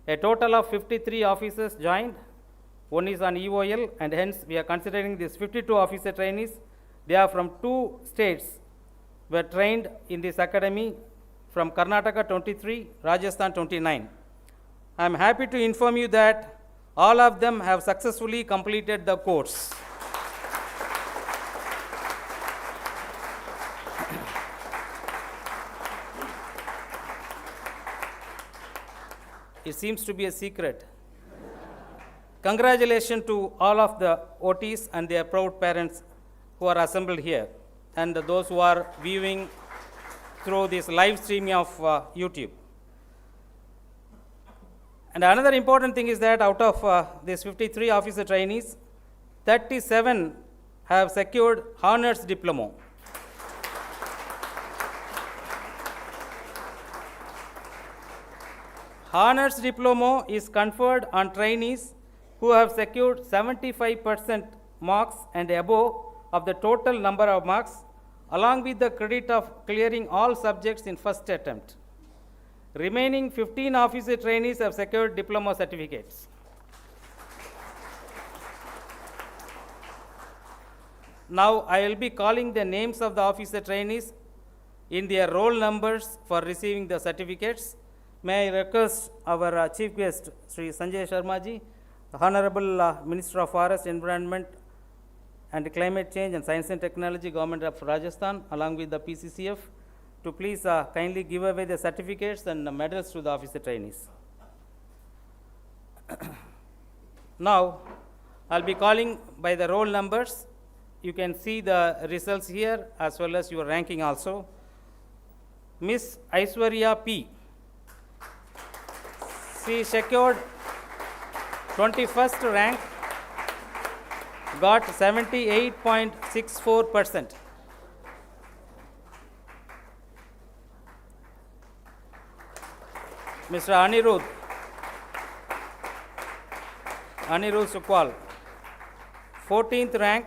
A total of 53 officers joined. One is on EOL, and hence we are considering these 52 officer trainees. They are from 2 states, were trained in this academy, from Karnataka 23, Rajasthan 29. I am happy to inform you that all of them have successfully completed the course. It seems to be a secret. Congratulations to all of the OTs and their proud parents who are assembled here, and those who are viewing through this live streaming of YouTube. And another important thing is that out of these 53 officer trainees, 37 have secured honors diploma. Honors diploma is conferred on trainees who have secured 75% marks and above of the total number of marks, along with the credit of clearing all subjects in first attempt. Remaining 15 officer trainees have secured diploma certificates. Now I will be calling the names of the officer trainees in their roll numbers for receiving the certificates. May I request our chief guest, Sri Sanjay Sharma ji, Honorable Minister of Forest, Environment and Climate Change and Science and Technology, Government of Rajasthan, along with the PCCF, to please kindly give away the certificates and the medals to the officer trainees. Now, I'll be calling by the roll numbers. You can see the results here as well as your ranking also. Miss Aishwarya P. She secured 21st rank, got 78.64%. Mr. Anirudh Sukwal, 14th rank,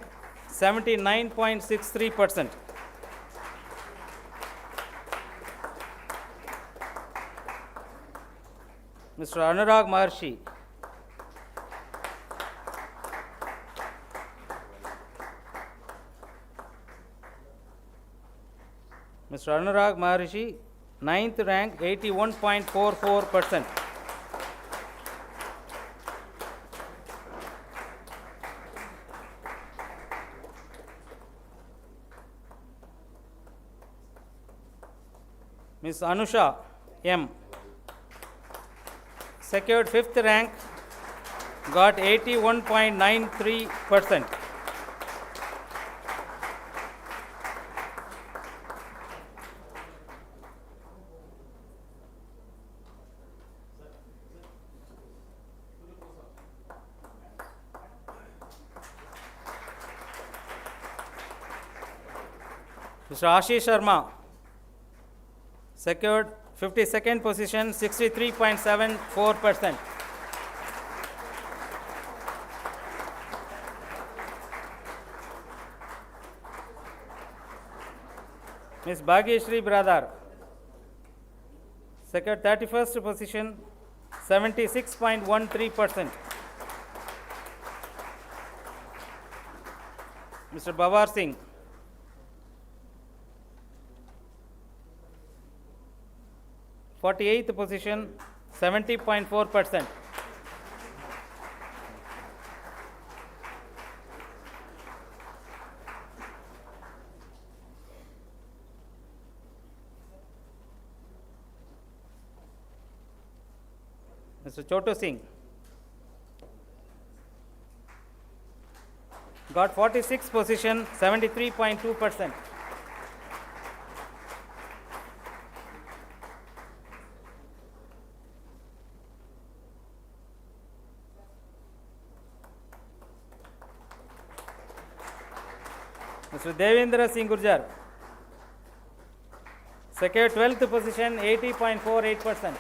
79.63%. Mr. Anurag Maharshi. Mr. Anurag Maharshi, 9th rank, 81.44%. Ms. Anusha M. secured 5th rank, got 81.93%. Mr. Ashish Sharma secured 52nd position, 63.74%. Ms. Bhagyashri Bradar secured 31st position, 76.13%. Mr. Babar Singh forty-eighth position, 70.4%. Mr. Chotu Singh got 46th position, 73.2%. Mr. Devendra Singh Gurjar secured 12th position, 80.48%.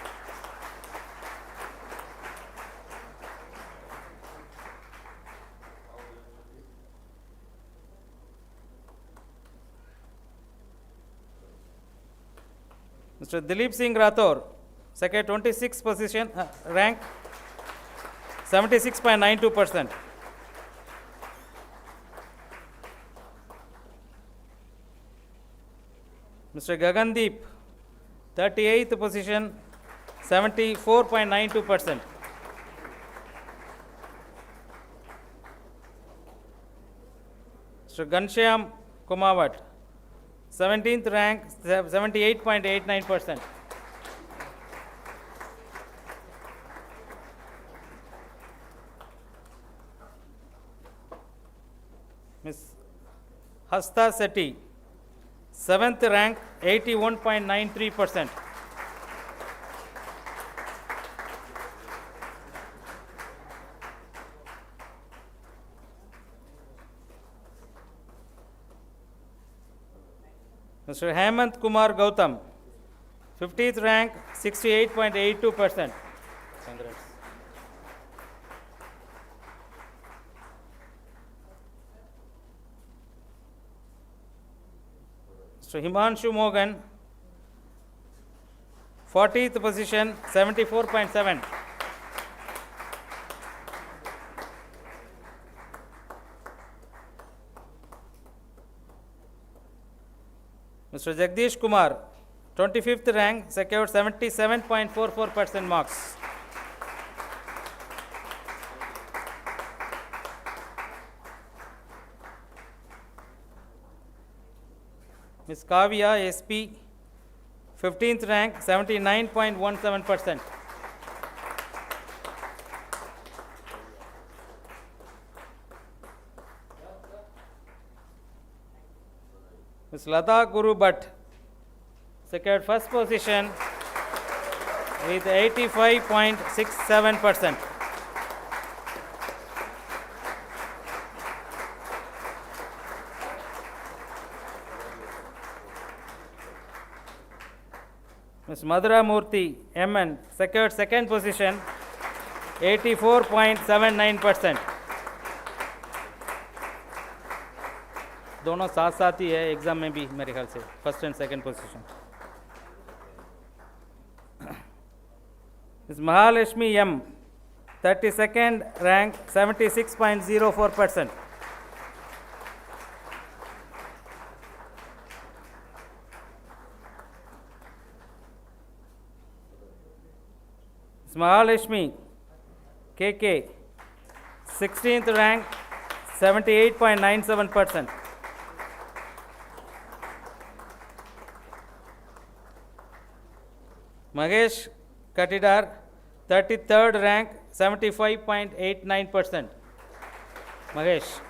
Mr. Dilip Singh Rathore secured 26th position, rank, 76.92%. Mr. Gagandeep, 38th position, 74.92%. Mr. Ghanshyam Kumawat, 17th rank, 78.89%. Ms. Hasta Sethi, 7th rank, 81.93%. Mr. Hemant Kumar Gautam, 50th rank, 68.82%. Congrats. Mr. Himanshu Mogan, 40th position, 74.7. Mr. Jagdish Kumar, 25th rank, secured 77.44% marks. Ms. Kavya SP, 15th rank, 79.17%. Ms. Lata Guru Bhatt secured first position with 85.67%. Ms. Madhura Murthy MN secured second position, 84.79%. दोनों साथ साथ ही है exam में भी मेरे ख्याल से first and second position. Ms. Mahalakshmi M., 32nd rank, 76.04%. Ms. Mahalakshmi KK, 16th rank, 78.97%. Mahesh Katidar, 33rd rank, 75.89%. Mahesh.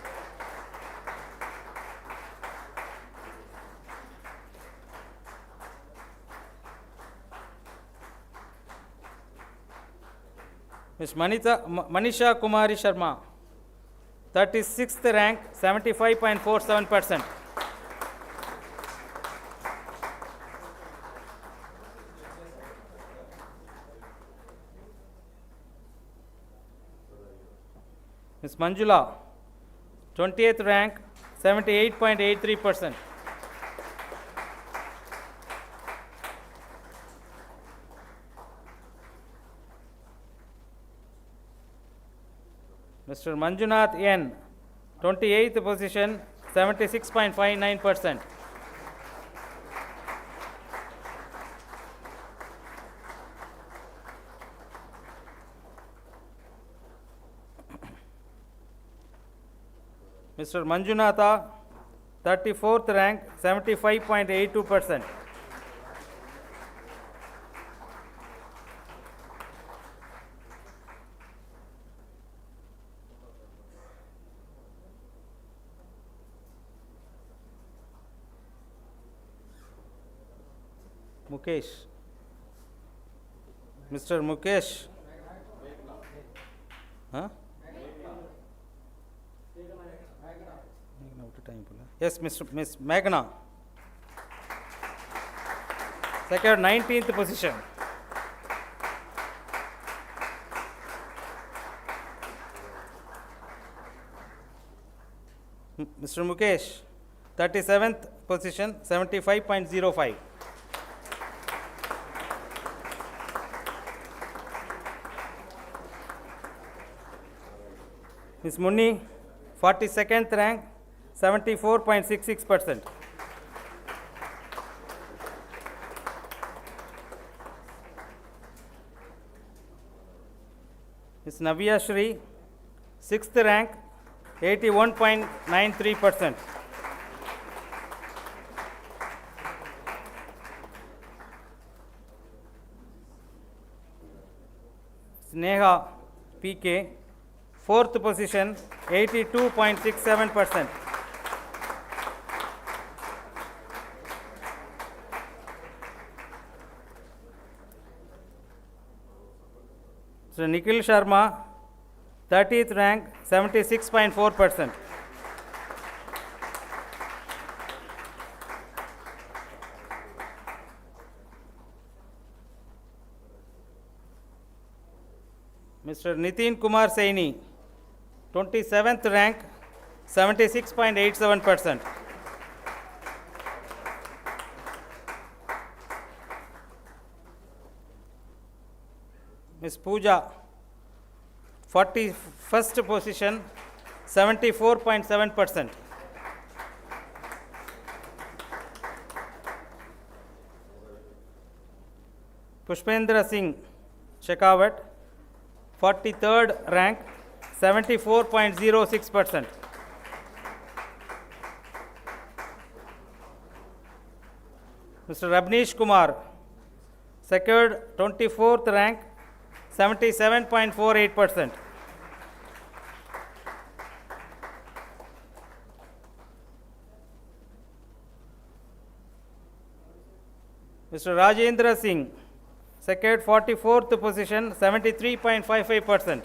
Ms. Manisha Kumari Sharma, 36th rank, 75.47%. Ms. Manjula, 20th rank, 78.83%. Mr. Manjunath N., 28th position, 76.59%. Mr. Manjunatha, 34th rank, 75.82%. Mukesh. Mr. Mukesh. Huh? Yes, Miss Meghna. Second, 19th position. Mr. Mukesh, 37th position, 75.05. Ms. Munni, 42nd rank, 74.66%. Ms. Navya Shri, 6th rank, 81.93%. Sneha PK, 4th position, 82.67%. So Nikhil Sharma, 30th rank, 76.4%. Mr. Nitin Kumar Saini, 27th rank, 76.87%. Ms. Pooja, 41st position, 74.7%. Pushpendra Singh Shekhawat, 43rd rank, 74.06%. Mr. Rabneesh Kumar, secured 24th rank, 77.48%. Mr. Rajendra Singh, secured 44th position, 73.55%.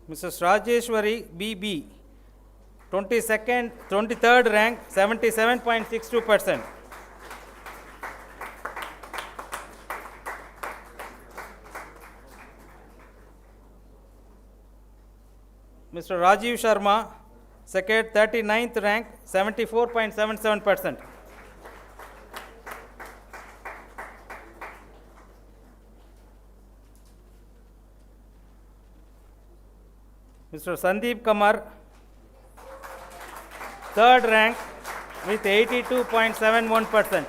Mrs. Rajeshwari BB, 23rd rank, 77.62%. Mr. Rajiv Sharma, secured 39th rank, 74.77%. Mr. Sandeep Kamar, third rank with 82.71%.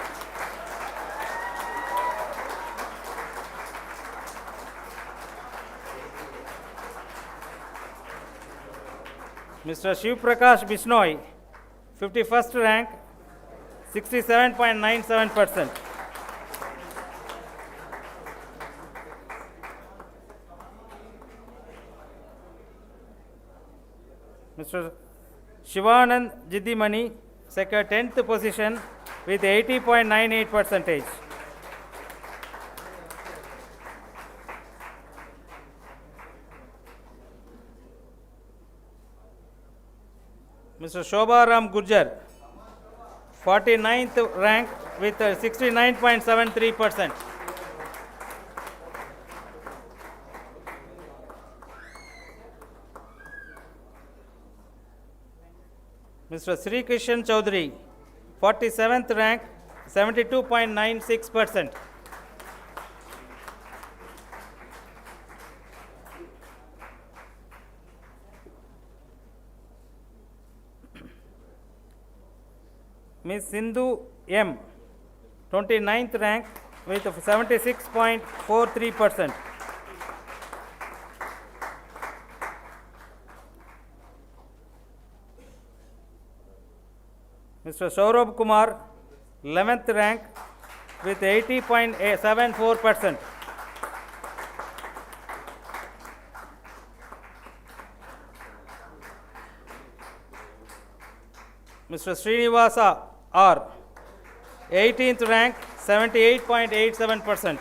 Mr. Shiv Prakash Bishnoi, 51st rank, 67.97%. Mr. Shivanand Jiddimani, secured 10th position with 80.98%. Mr. Shobharam Gurjar, 49th rank with 69.73%. Mr. Sri Krishan Chaudhary, 47th rank, 72.96%. Ms. Sindhu M, 29th rank with 76.43%. Mr. Saurabh Kumar, 11th rank with 80.74%. Mr. Srinivasa R, 18th rank, 78.87%.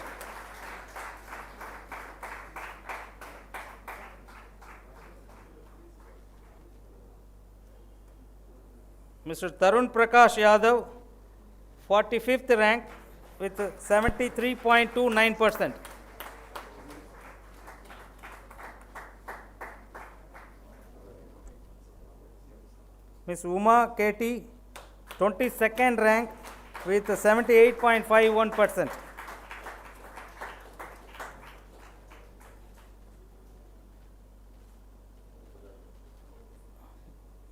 Mr. Tarun Prakash Yadav, 45th rank with 73.29%. Ms. Uma KT, 22nd rank with 78.51%.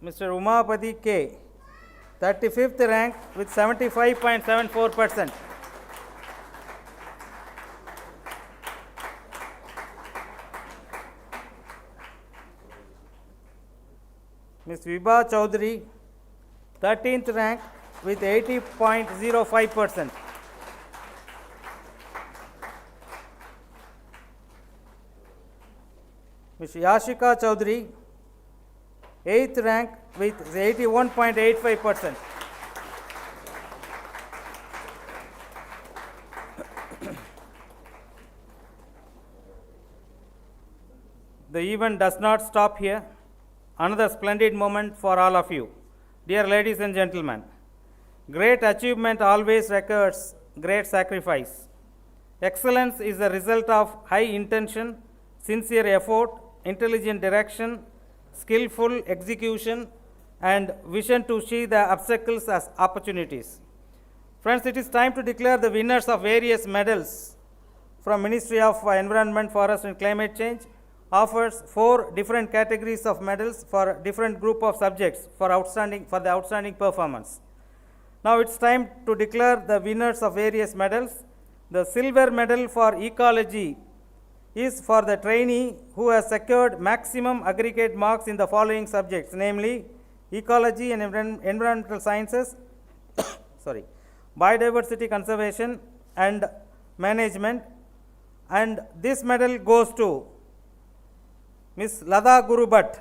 Mr. Umapati K, 35th rank with 75.74%. Ms. Vibha Chaudhary, 13th rank with 80.05%. Ms. Yashika Chaudhary, 8th rank with 81.85%. The event does not stop here. Another splendid moment for all of you. Dear ladies and gentlemen, great achievement always requires great sacrifice. Excellence is the result of high intention, sincere effort, intelligent direction, skillful execution, and vision to see the obstacles as opportunities. Friends, it is time to declare the winners of various medals from Ministry of Environment, Forest and Climate Change. Offers 4 different categories of medals for different group of subjects for the outstanding performance. Now it's time to declare the winners of various medals. The silver medal for ecology is for the trainee who has secured maximum aggregate marks in the following subjects, namely ecology and environmental sciences, biodiversity conservation and management, and this medal goes to Ms. Lada Guru Bhatt.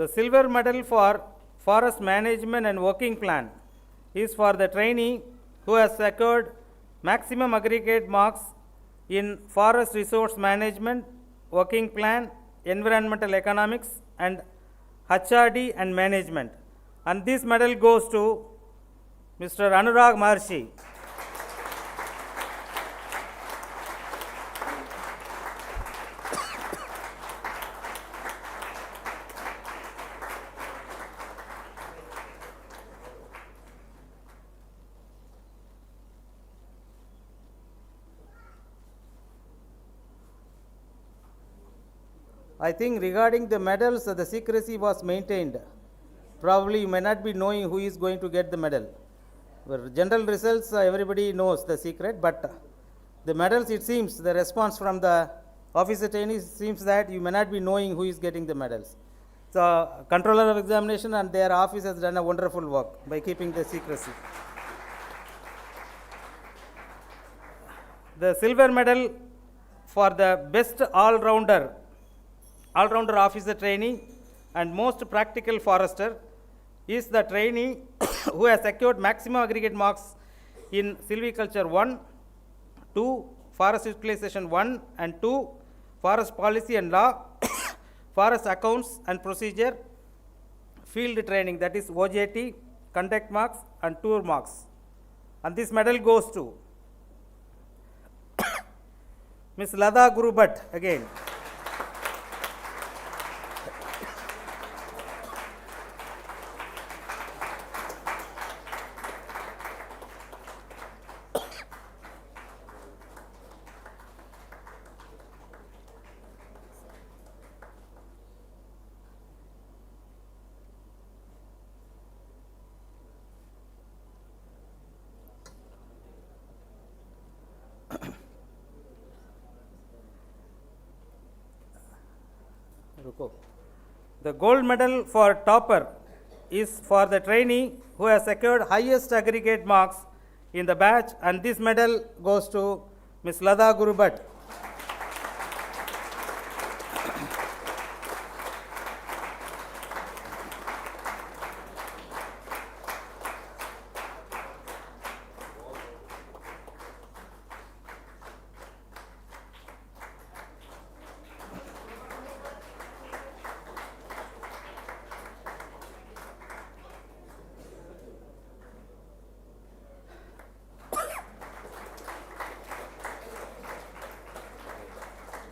The silver medal for forest management and working plan is for the trainee who has secured maximum aggregate marks in forest resource management, working plan, environmental economics, and HRD and management. And this medal goes to Mr. Anurag Maharshi. I think regarding the medals, the secrecy was maintained. Probably you may not be knowing who is going to get the medal. For general results, everybody knows the secret, but the medals, it seems, the response from the officer trainees seems that you may not be knowing who is getting the medals. So, controller of examination and their office has done a wonderful work by keeping the secrecy. The silver medal for the best all-rounder officer trainee and most practical forester is the trainee who has secured maximum aggregate marks in silviculture 1, 2, forest utilization 1 and 2, forest policy and law, forest accounts and procedure, field training, that is OJT, conduct marks and tour marks. And this medal goes to Ms. Lada Guru Bhatt again. The gold medal for topper is for the trainee who has secured highest aggregate marks in the batch, and this medal goes to Ms. Lada Guru Bhatt.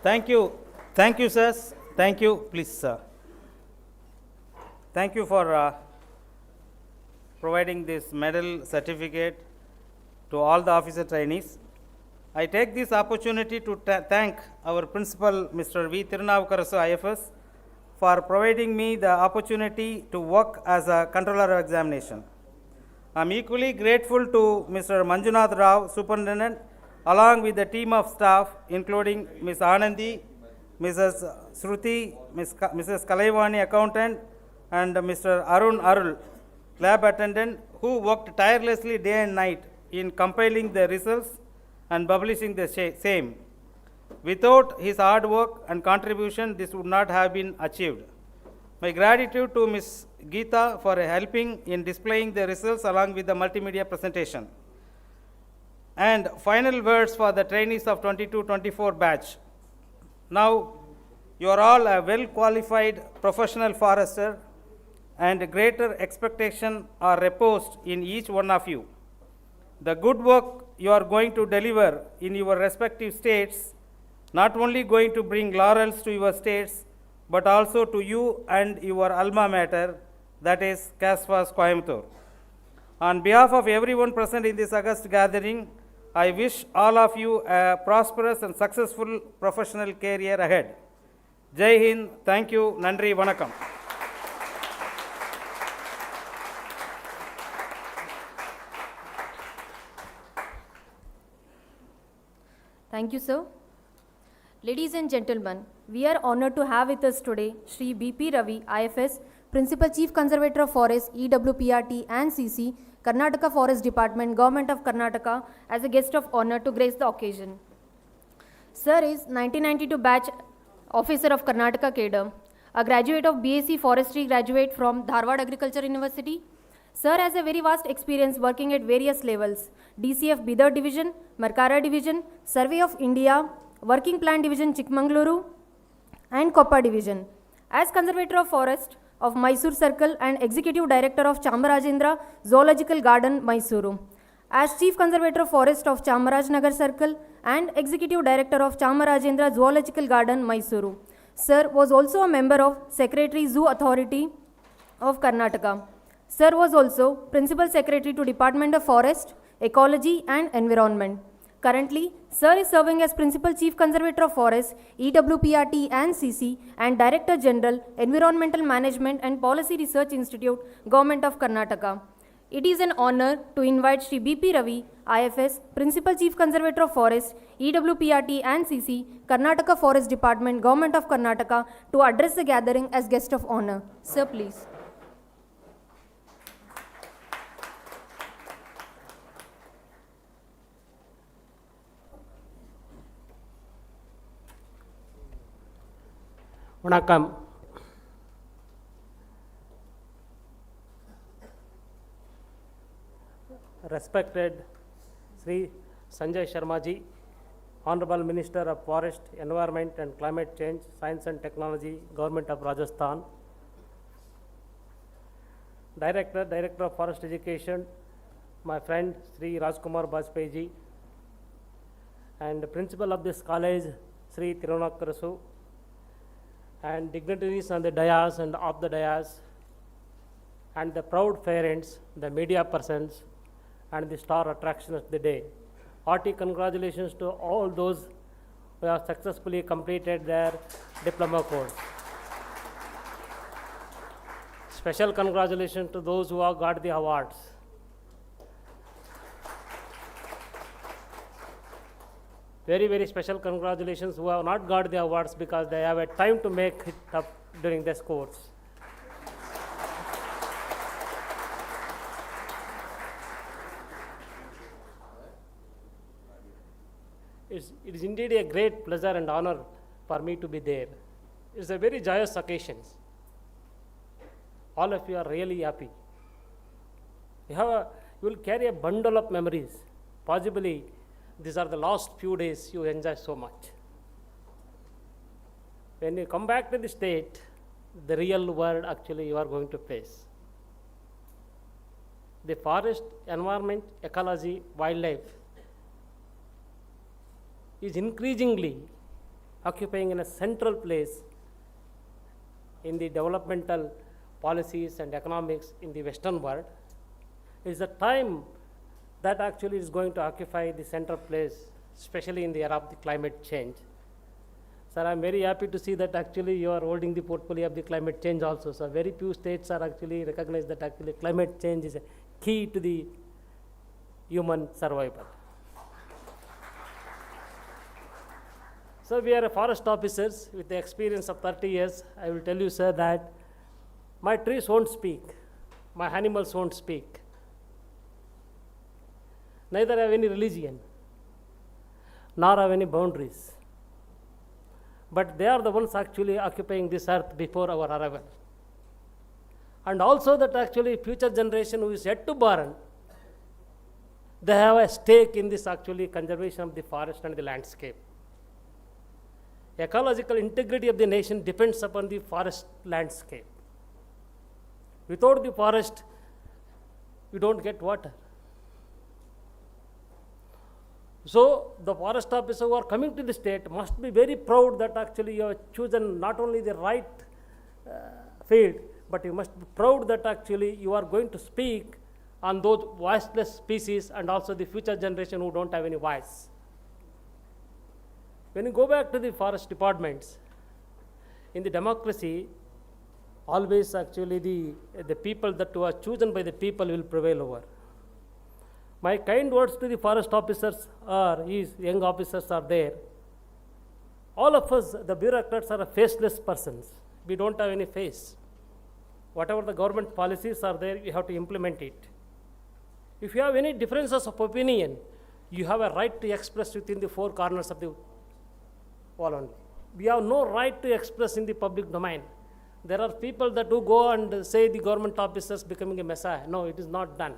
Thank you, sirs. Thank you, please, sir. Thank you for providing this medal certificate to all the officer trainees. I take this opportunity to thank our principal, Mr. V. Tirunavukarasu IFS, for providing me the opportunity to work as a controller of examination. I am equally grateful to Mr. Manjunath Rao, Superintendent, along with the team of staff, including Ms. Anandi, Mrs. Shruti, Mrs. Kalaivani, Accountant, and Mr. Arun Arul, Lab Attendant, who worked tirelessly day and night in compiling the results and publishing the same. Without his hard work and contribution, this would not have been achieved. My gratitude to Ms. Geeta for helping in displaying the results along with the multimedia presentation. And final words for the trainees of 22-24 batch. Now, you are all a well-qualified professional forester, and greater expectations are reposed in each one of you. The good work you are going to deliver in your respective states not only going to bring laurels to your states, but also to you and your alma mater, that is CASFOS Coimbatore. On behalf of everyone present in this august gathering, I wish all of you a prosperous and successful professional career ahead. Jai Hind, thank you, Nandri, Vanakkam. Thank you, sir. Ladies and gentlemen, we are honored to have with us today Shri B.P. Ravi, IFS, Principal Chief Conservator of Forest, EWPRT and CC, Karnataka Forest Department, Government of Karnataka, as a guest of honor to grace the occasion. Sir is 1992 batch officer of Karnataka cadre. a graduate of BSc Forestry graduate from Dharwad Agriculture University. Sir has a very vast experience working at various levels, DCF Bidar Division, Markara Division, Survey of India, Working Plan Division Chikmagaluru, and Koppa Division. As Conservator of Forest of Mysore Circle and Executive Director of Chamarajendra Zoological Garden, Mysuru. As Chief Conservator of Forest of Chamarajnagar Circle and Executive Director of Chamarajendra Zoological Garden, Mysuru. Sir was also a member of Secretary Zoo Authority of Karnataka. Sir was also Principal Secretary to Department of Forest, Ecology and Environment. Currently, Sir is serving as Principal Chief Conservator of Forest, EWPRT and CC, and Director General, Environmental Management and Policy Research Institute, Government of Karnataka. It is an honor to invite Shri B.P. Ravi, IFS, Principal Chief Conservator of Forest, EWPRT and CC, Karnataka Forest Department, Government of Karnataka, to address the gathering as guest of honor. Sir, please. வணக்கம். Respected Sri Sanjay Sharma ji, Honorable Minister of Forest, Environment and Climate Change, Science and Technology, Government of Rajasthan, Director of Forest Education, my friend Sri Rajkumar Bajpayee ji, and Principal of this college, Sri Tirunakarasu, and dignitaries on the dais and off the dais, and the proud parents, the media persons, and the star attraction of the day. Hearty congratulations to all those who have successfully completed their diploma course. Special congratulations to those who have got the awards. Very, very special congratulations who have not got the awards because they have had time to make it up during this course. It is indeed a great pleasure and honor for me to be there. It's a very joyous occasion. All of you are really happy. You will carry a bundle of memories. Possibly, these are the last few days you enjoy so much. When you come back to the state, the real world actually you are going to face. The forest, environment, ecology, wildlife is increasingly occupying in a central place in the developmental policies and economics in the Western world. It's a time that actually is going to occupy the central place, especially in the era of the climate change. Sir, I'm very happy to see that actually you are holding the portfolio of the climate change also. So very few states are actually recognize that actually climate change is a key to the human survival. So we are forest officers with the experience of 30 years. I will tell you, sir, that my trees won't speak, my animals won't speak. Neither have any religion, nor have any boundaries. But they are the ones actually occupying this earth before our arrival. And also that actually future generation who is yet to born, they have a stake in this actually conservation of the forest and the landscape. Ecological integrity of the nation depends upon the forest landscape. Without the forest, we don't get water. So the forest officers who are coming to the state must be very proud that actually you have chosen not only the right field, but you must be proud that actually you are going to speak on those voiceless species and also the future generation who don't have any voice. When you go back to the forest departments, in the democracy, always actually the people that were chosen by the people will prevail over. My kind words to the forest officers are, these young officers are there. All of us, the bureaucrats, are faceless persons. We don't have any face. Whatever the government policies are there, you have to implement it. If you have any differences of opinion, you have a right to express within the four corners of the wall only. We have no right to express in the public domain. There are people that do go and say the government officers becoming a messiah. No, it is not done.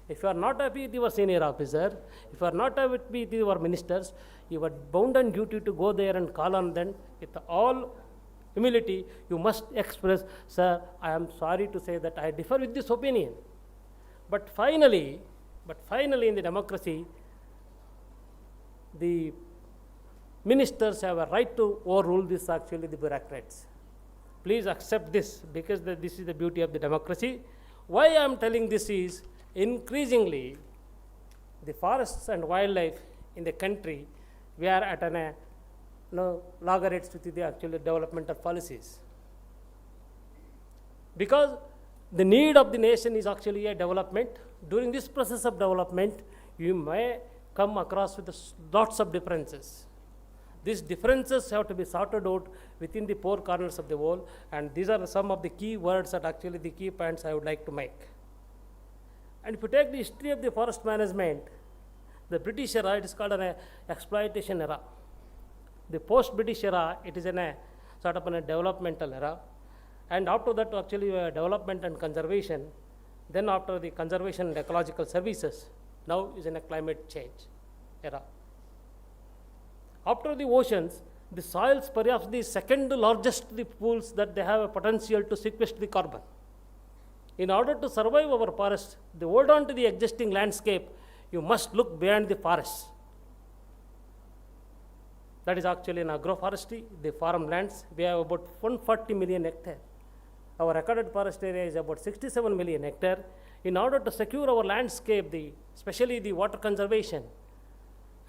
If you are not happy with your senior officer, if you are not happy with your ministers, you are bound and duty to go there and call on them with all humility. You must express, sir, I am sorry to say that I differ with this opinion. But finally in the democracy, the ministers have a right to overrule this, actually the bureaucrats. Please accept this, because this is the beauty of the democracy. Why I am telling this is, increasingly, the forests and wildlife in the country, we are at an loggerheads with the actual developmental policies. Because the need of the nation is actually a development. During this process of development, you may come across with lots of differences. These differences have to be sorted out within the four corners of the world, and these are some of the key words and actually the key points I would like to make. And if you take the history of the forest management, the British era, it is called an exploitation era. The post-British era, it is a sort of a developmental era. And after that, actually, development and conservation. Then after the conservation and ecological services, now is in a climate change era. After the oceans, the soils perhaps the second largest the pools that they have a potential to sequester the carbon. In order to survive our forests, they hold on to the existing landscape, you must look beyond the forests. That is actually in agroforestry, the farmlands. We have about 140 million hectares. Our recorded forest area is about 67 million hectares. In order to secure our landscape, especially the water conservation,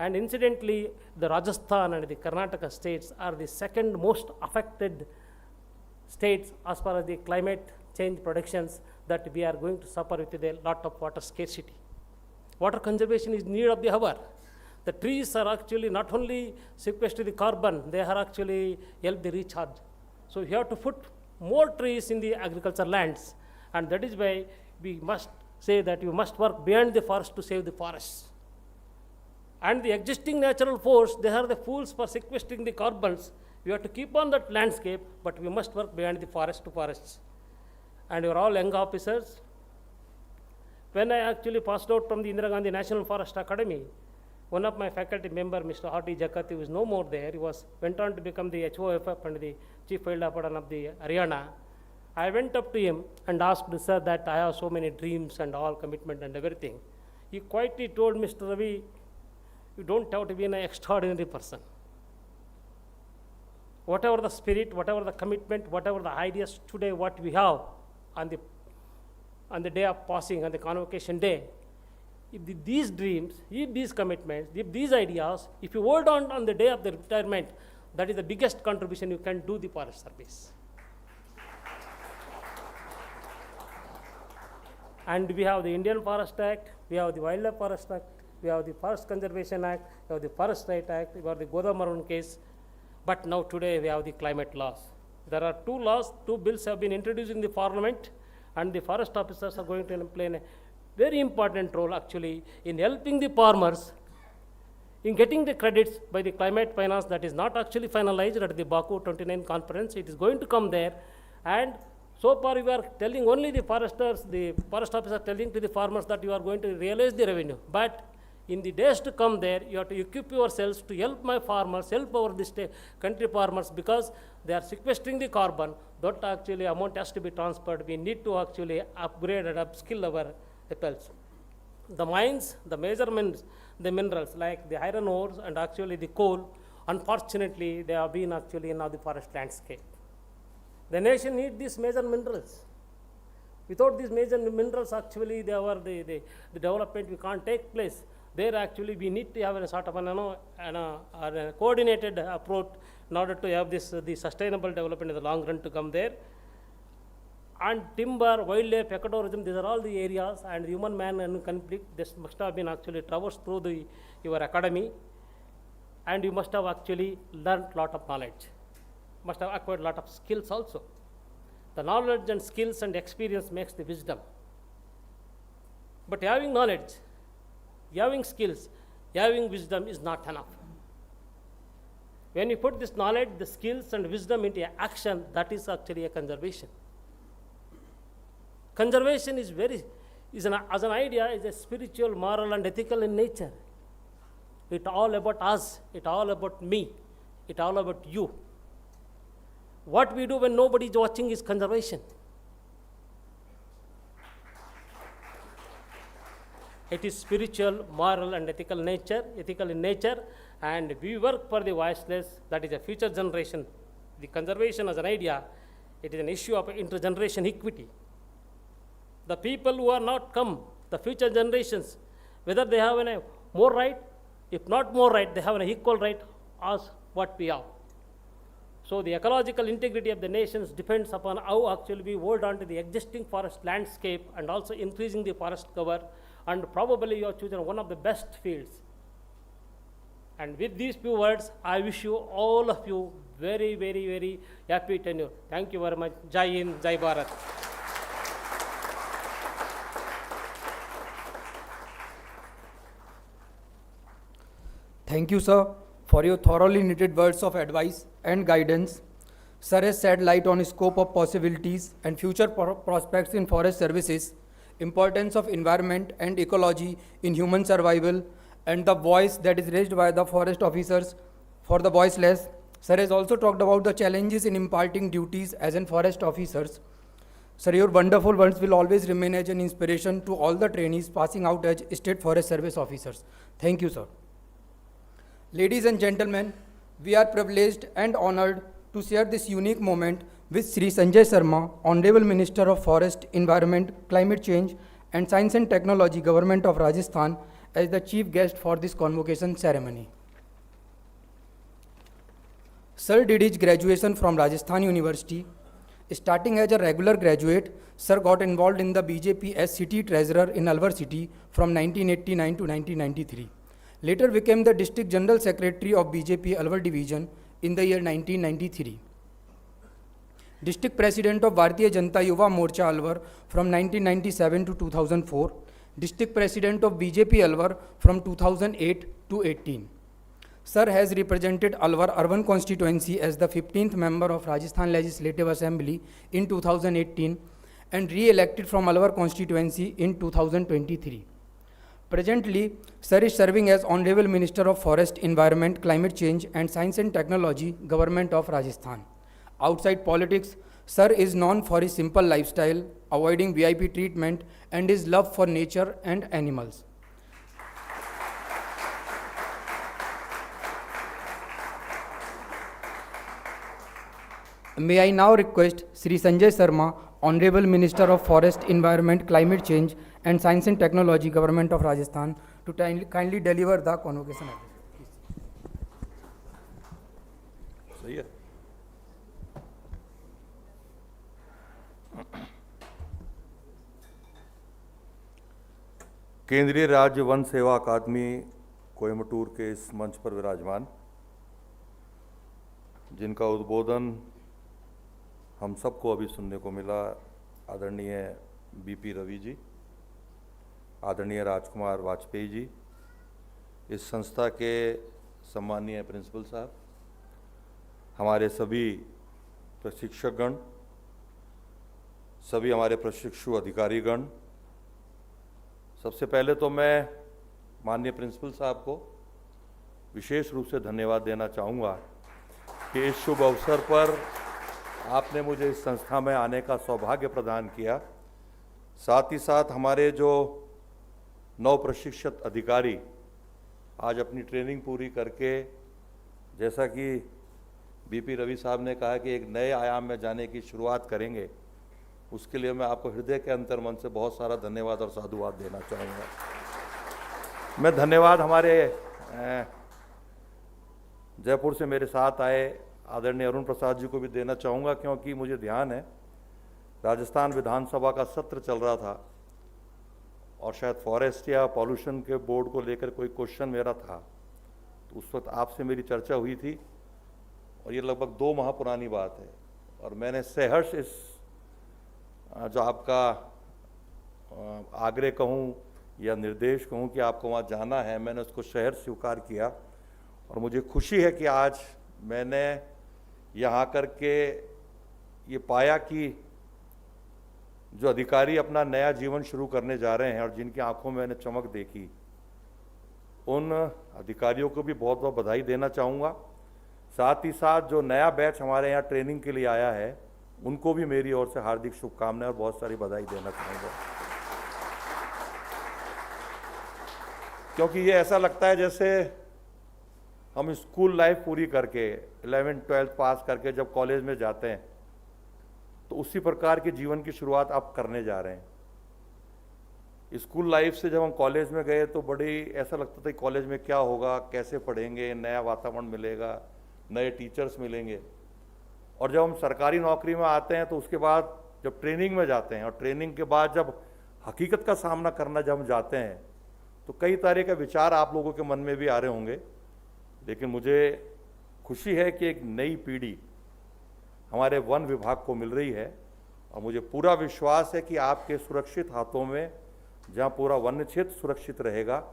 and incidentally, the Rajasthan and the Karnataka states are the second most affected states as far as the climate change predictions, that we are going to suffer with a lot of water scarcity. Water conservation is need of the hour. The trees are actually not only sequester the carbon, they are actually help the recharge. So you have to put more trees in the agriculture lands, and that is why we must say that you must work beyond the forest to save the forests. And the existing natural force, they are the fools for sequestering the carbons. We have to keep on that landscape, but we must work beyond the forest to forests. And you are all young officers. When I actually passed out from the Indira Gandhi National Forest Academy, one of my faculty member, Mr. R.T. Jakati, who is no more there, he went on to become the HOFF and the Chief Field Warden of the Haryana. I went up to him and asked, sir, that I have so many dreams and all commitment and everything. He quietly told Mr. Ravi, you don't have to be an extraordinary person. Whatever the spirit, whatever the commitment, whatever the ideas today, what we have on the day of passing, on the convocation day, if these dreams, if these commitments, if these ideas, if you hold on the day of the retirement, that is the biggest contribution you can do the forest service. And we have the Indian Forest Act, we have the Wildlife Forest Act, we have the Forest Conservation Act, we have the Forest Right Act, we have the Godamarun case, but now today we have the climate laws. There are two laws, two bills have been introduced in the parliament, and the forest officers are going to play a very important role actually in helping the farmers in getting the credits by the climate finance that is not actually finalized at the Baku 29 conference. It is going to come there, and so far we are telling only the foresters, the forest officers telling to the farmers that you are going to realize the revenue. But in the days to come there, you have to equip yourselves to help my farmers, help our country farmers, because they are sequestering the carbon. That actually amount has to be transferred. We need to actually upgrade and upskill our peoples. The mines, the measurements, the minerals like the iron ores and actually the coal, unfortunately, they have been actually in the forest landscape. The nation needs these major minerals. Without these major minerals, actually, the development we can't take place. There actually we need to have a sort of a coordinated approach in order to have the sustainable development in the long run to come there. And timber, wildlife, ecotourism, these are all the areas, and human man and conflict, this must have been actually traversed through your academy, and you must have actually learned a lot of knowledge, must have acquired a lot of skills also. The knowledge and skills and experience makes the wisdom. But having knowledge, having skills, having wisdom is not enough. When you put this knowledge, the skills and wisdom into action, that is actually a conservation. Conservation is as an idea, is a spiritual, moral, and ethical in nature. It's all about us. It's all about me. It's all about you. What we do when nobody is watching is conservation. It is spiritual, moral, and ethical in nature, and we work for the voiceless, that is a future generation. The conservation as an idea, it is an issue of intergeneration equity. The people who are not come, the future generations, whether they have a more right, if not more right, they have an equal right as what we have. So the ecological integrity of the nations depends upon how actually we hold on to the existing forest landscape and also increasing the forest cover, and probably you have chosen one of the best fields. And with these few words, I wish you all of you very, very, very happy tenure. Thank you very much. Jai Hind, Jai Bharat. Thank you, sir, for your thoroughly knitted words of advice and guidance. Sir has shed light on scope of possibilities and future prospects in forest services, importance of environment and ecology in human survival, and the voice that is raised by the forest officers for the voiceless. Sir has also talked about the challenges in imparting duties as in forest officers. Sir, your wonderful words will always remain as an inspiration to all the trainees passing out as State Forest Service officers. Thank you, sir. Ladies and gentlemen, we are privileged and honored to share this unique moment with Sri Sanjay Sharma, Honorable Minister of Forest, Environment, Climate Change and Science and Technology, Government of Rajasthan, as the chief guest for this convocation ceremony. Sir did his graduation from Rajasthan University. Starting as a regular graduate, Sir got involved in the BJP as city treasurer in Alwar city from 1989 to 1993. Later became the District General Secretary of BJP Alwar Division in the year 1993. District President of Bharatiya Janata Yuva Morcha Alwar from 1997 to 2004. District President of BJP Alwar from 2008 to 18. Sir has represented Alwar Urban Constituency as the 15th member of Rajasthan Legislative Assembly in 2018 and re-elected from Alwar constituency in 2023. Presently, Sir is serving as Honorable Minister of Forest, Environment, Climate Change and Science and Technology, Government of Rajasthan. Outside politics, Sir is known for his simple lifestyle, avoiding VIP treatment and his love for nature and animals. May I now request Sri Sanjay Sharma, Honorable Minister of Forest, Environment, Climate Change and Science and Technology, Government of Rajasthan, to kindly deliver the convocation address. सही है। केंद्रीय राज्य one सेवा अकादमी कोयम्बटूर के इस मंच पर विराजमान, जिनका उद्बोधन हम सबको अभी सुनने को मिला, आदरणीय बीपी रवि जी, आदरणीय राजकुमार वाजपेयी जी, इस संस्था के सम्मानीय प्रिंसिपल साहब, हमारे सभी प्रशिक्षकगण, सभी हमारे प्रशिक्षु अधिकारीगण, सबसे पहले तो मैं माननीय प्रिंसिपल साहब को विशेष रूप से धन्यवाद देना चाहूँगा कि इस शुभ अवसर पर आपने मुझे इस संस्था में आने का सौभाग्य प्रदान किया। साथ ही साथ हमारे जो नव प्रशिक्षित अधिकारी आज अपनी ट्रेनिंग पूरी करके, जैसा कि बीपी रवि साहब ने कहा कि एक नए आयाम में जाने की शुरुआत करेंगे, उसके लिए मैं आपको हृदय के अंतर्मन से बहुत सारा धन्यवाद और साधुवाद देना चाहूँगा। मैं धन्यवाद हमारे जयपुर से मेरे साथ आए आदरणीय अरुण प्रसाद जी को भी देना चाहूँगा, क्योंकि मुझे ध्यान है राजस्थान विधानसभा का सत्र चल रहा था और शायद फॉरेस्ट या पॉल्यूशन के बोर्ड को लेकर कोई क्वेश्चन मेरा था, तो उस वक्त आपसे मेरी चर्चा हुई थी और ये लगभग 2 माह पुरानी बात है। और मैंने सहर्ष इस जो आपका आग्रह कहूँ या निर्देश कहूँ कि आपको वहाँ जाना है, मैंने उसको सहर्ष स्वीकार किया और मुझे खुशी है कि आज मैंने यहाँ आकर के ये पाया कि जो अधिकारी अपना नया जीवन शुरू करने जा रहे हैं और जिनकी आंखों में मैंने चमक देखी, उन अधिकारियों को भी बहुत बहुत बधाई देना चाहूँगा। साथ ही साथ जो नया बैच हमारे यहाँ ट्रेनिंग के लिए आया है, उनको भी मेरी ओर से हार्दिक शुभकामनाएं और बहुत सारी बधाई देना चाहूँगा। क्योंकि ये ऐसा लगता है जैसे हम स्कूल लाइफ पूरी करके 11th 12th पास करके जब कॉलेज में जाते हैं, तो उसी प्रकार के जीवन की शुरुआत आप करने जा रहे हैं। स्कूल लाइफ से जब हम कॉलेज में गए तो बड़ी ऐसा लगता था कि कॉलेज में क्या होगा, कैसे पढ़ेंगे, नया वातावरण मिलेगा, नए टीचर्स मिलेंगे। और जब हम सरकारी नौकरी में आते हैं तो उसके बाद जब ट्रेनिंग में जाते हैं और ट्रेनिंग के बाद जब हकीकत का सामना करना जब हम जाते हैं, तो कई तरह के विचार आप लोगों के मन में भी आ रहे होंगे। लेकिन मुझे खुशी है कि एक नई पीढ़ी हमारे वन विभाग को मिल रही है और मुझे पूरा विश्वास है कि आपके सुरक्षित हाथों में, जहाँ पूरा वन्य क्षेत्र सुरक्षित रहेगा,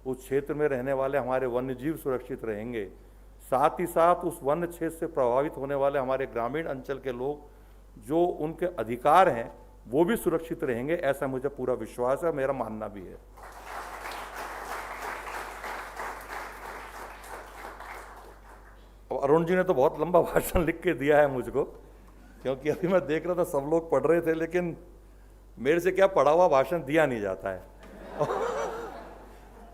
उस क्षेत्र में रहने वाले हमारे वन्य जीव सुरक्षित रहेंगे। साथ ही साथ उस वन्य क्षेत्र से प्रभावित होने वाले हमारे ग्रामीण अंचल के लोग, जो उनके अधिकार हैं, वो भी सुरक्षित रहेंगे, ऐसा मुझे पूरा विश्वास है, मेरा मानना भी है। अरुण जी ने तो बहुत लंबा भाषण लिख के दिया है मुझको, क्योंकि अभी मैं देख रहा था सब लोग पढ़ रहे थे, लेकिन मेरे से क्या पढ़ा हुआ भाषण दिया नहीं जाता है।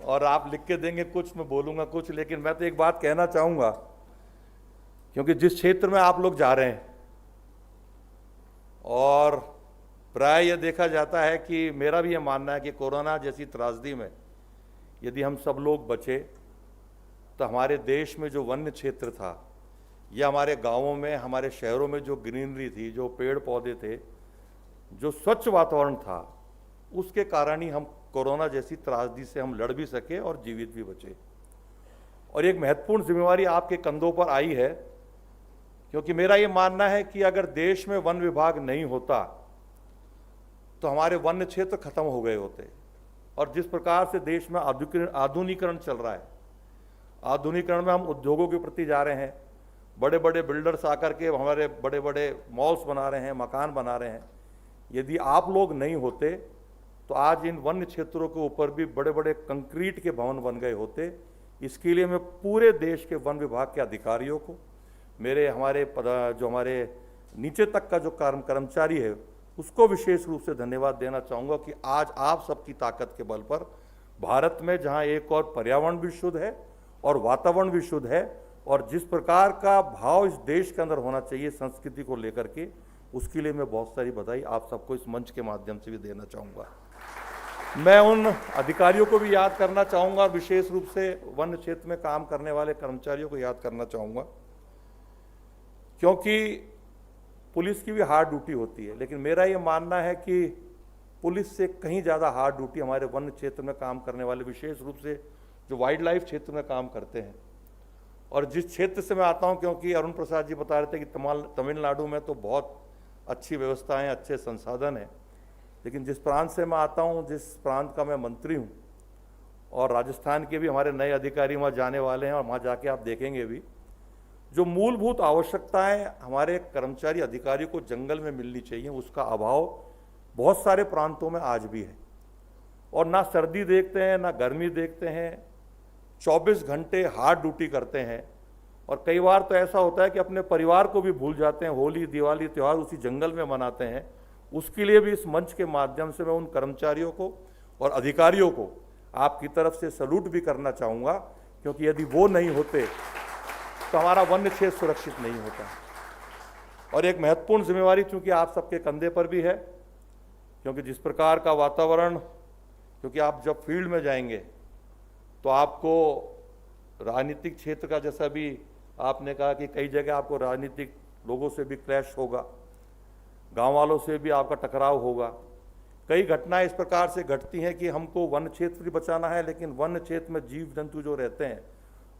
और आप लिख के देंगे कुछ, मैं बोलूँगा कुछ। लेकिन मैं तो एक बात कहना चाहूँगा, क्योंकि जिस क्षेत्र में आप लोग जा रहे हैं, और प्राय यह देखा जाता है कि मेरा भी ये मानना है कि कोरोना जैसी त्रासदी में यदि हम सब लोग बचे तो हमारे देश में जो वन्य क्षेत्र था, या हमारे गांवों में, हमारे शहरों में जो ग्रीनरी थी, जो पेड़ पौधे थे, जो स्वच्छ वातावरण था, उसके कारण ही हम कोरोना जैसी त्रासदी से हम लड़ भी सके और जीवित भी बचे। और एक महत्वपूर्ण जिम्मेवारी आपके कंधों पर आई है, क्योंकि मेरा ये मानना है कि अगर देश में वन विभाग नहीं होता तो हमारे वन्य क्षेत्र खत्म हो गए होते। और जिस प्रकार से देश में आधुनिकीकरण चल रहा है, आधुनिकीकरण में हम उद्योगों के प्रति जा रहे हैं, बड़े बड़े बिल्डर्स आकर के हमारे बड़े बड़े मॉल्स बना रहे हैं, मकान बना रहे हैं। यदि आप लोग नहीं होते तो आज इन वन्य क्षेत्रों के ऊपर भी बड़े बड़े कंक्रीट के भवन बन गए होते। इसके लिए मैं पूरे देश के वन विभाग के अधिकारियों को, मेरे जो हमारे नीचे तक का जो कर्मचारी है, उसको विशेष रूप से धन्यवाद देना चाहूँगा कि आज आप सबकी ताकत के बल पर भारत में, जहाँ एक और पर्यावरण भी शुद्ध है और वातावरण भी शुद्ध है, और जिस प्रकार का भाव इस देश के अंदर होना चाहिए संस्कृति को लेकर के, उसके लिए मैं बहुत सारी बधाई आप सबको इस मंच के माध्यम से भी देना चाहूँगा। मैं उन अधिकारियों को भी याद करना चाहूँगा, और विशेष रूप से वन्य क्षेत्र में काम करने वाले कर्मचारियों को याद करना चाहूँगा, क्योंकि पुलिस की भी हार्ड ड्यूटी होती है। लेकिन मेरा ये मानना है कि पुलिस से कहीं ज़्यादा हार्ड ड्यूटी हमारे वन्य क्षेत्र में काम करने वाले, विशेष रूप से जो वाइल्ड लाइफ क्षेत्र में काम करते हैं। और जिस क्षेत्र से मैं आता हूं, क्योंकि अरुण प्रसाद जी बता रहे थे कि तमिलनाडु में तो बहुत अच्छी व्यवस्थाएं, अच्छे संसाधन हैं, लेकिन जिस प्रांत से मैं आता हूं, जिस प्रांत का मैं मंत्री हूं, और राजस्थान के भी हमारे नए अधिकारी वहाँ जाने वाले हैं, और वहाँ जाके आप देखेंगे भी, जो मूलभूत आवश्यकताएं हमारे कर्मचारी अधिकारियों को जंगल में मिलनी चाहिए, उसका अभाव बहुत सारे प्रांतों में आज भी है। और ना सर्दी देखते हैं, ना गर्मी देखते हैं, 24 घंटे हार्ड ड्यूटी करते हैं। और कई बार तो ऐसा होता है कि अपने परिवार को भी भूल जाते हैं, होली दिवाली त्यौहार उसी जंगल में मनाते हैं। उसके लिए भी इस मंच के माध्यम से मैं उन कर्मचारियों को और अधिकारियों को आपकी तरफ से सैल्यूट भी करना चाहूँगा, क्योंकि यदि वो नहीं होते तो हमारा वन्य क्षेत्र सुरक्षित नहीं होता। और एक महत्वपूर्ण जिम्मेवारी चूँकि आप सबके कंधे पर भी है, क्योंकि जिस प्रकार का वातावरण, क्योंकि आप जब फील्ड में जाएंगे तो आपको राजनीतिक क्षेत्र का, जैसा भी आपने कहा कि कई जगह आपको राजनीतिक लोगों से भी क्लैश होगा, गांव वालों से भी आपका टकराव होगा। कई घटनाएं इस प्रकार से घटती हैं कि हमको वन क्षेत्र भी बचाना है, लेकिन वन क्षेत्र में जीव जंतु जो रहते हैं,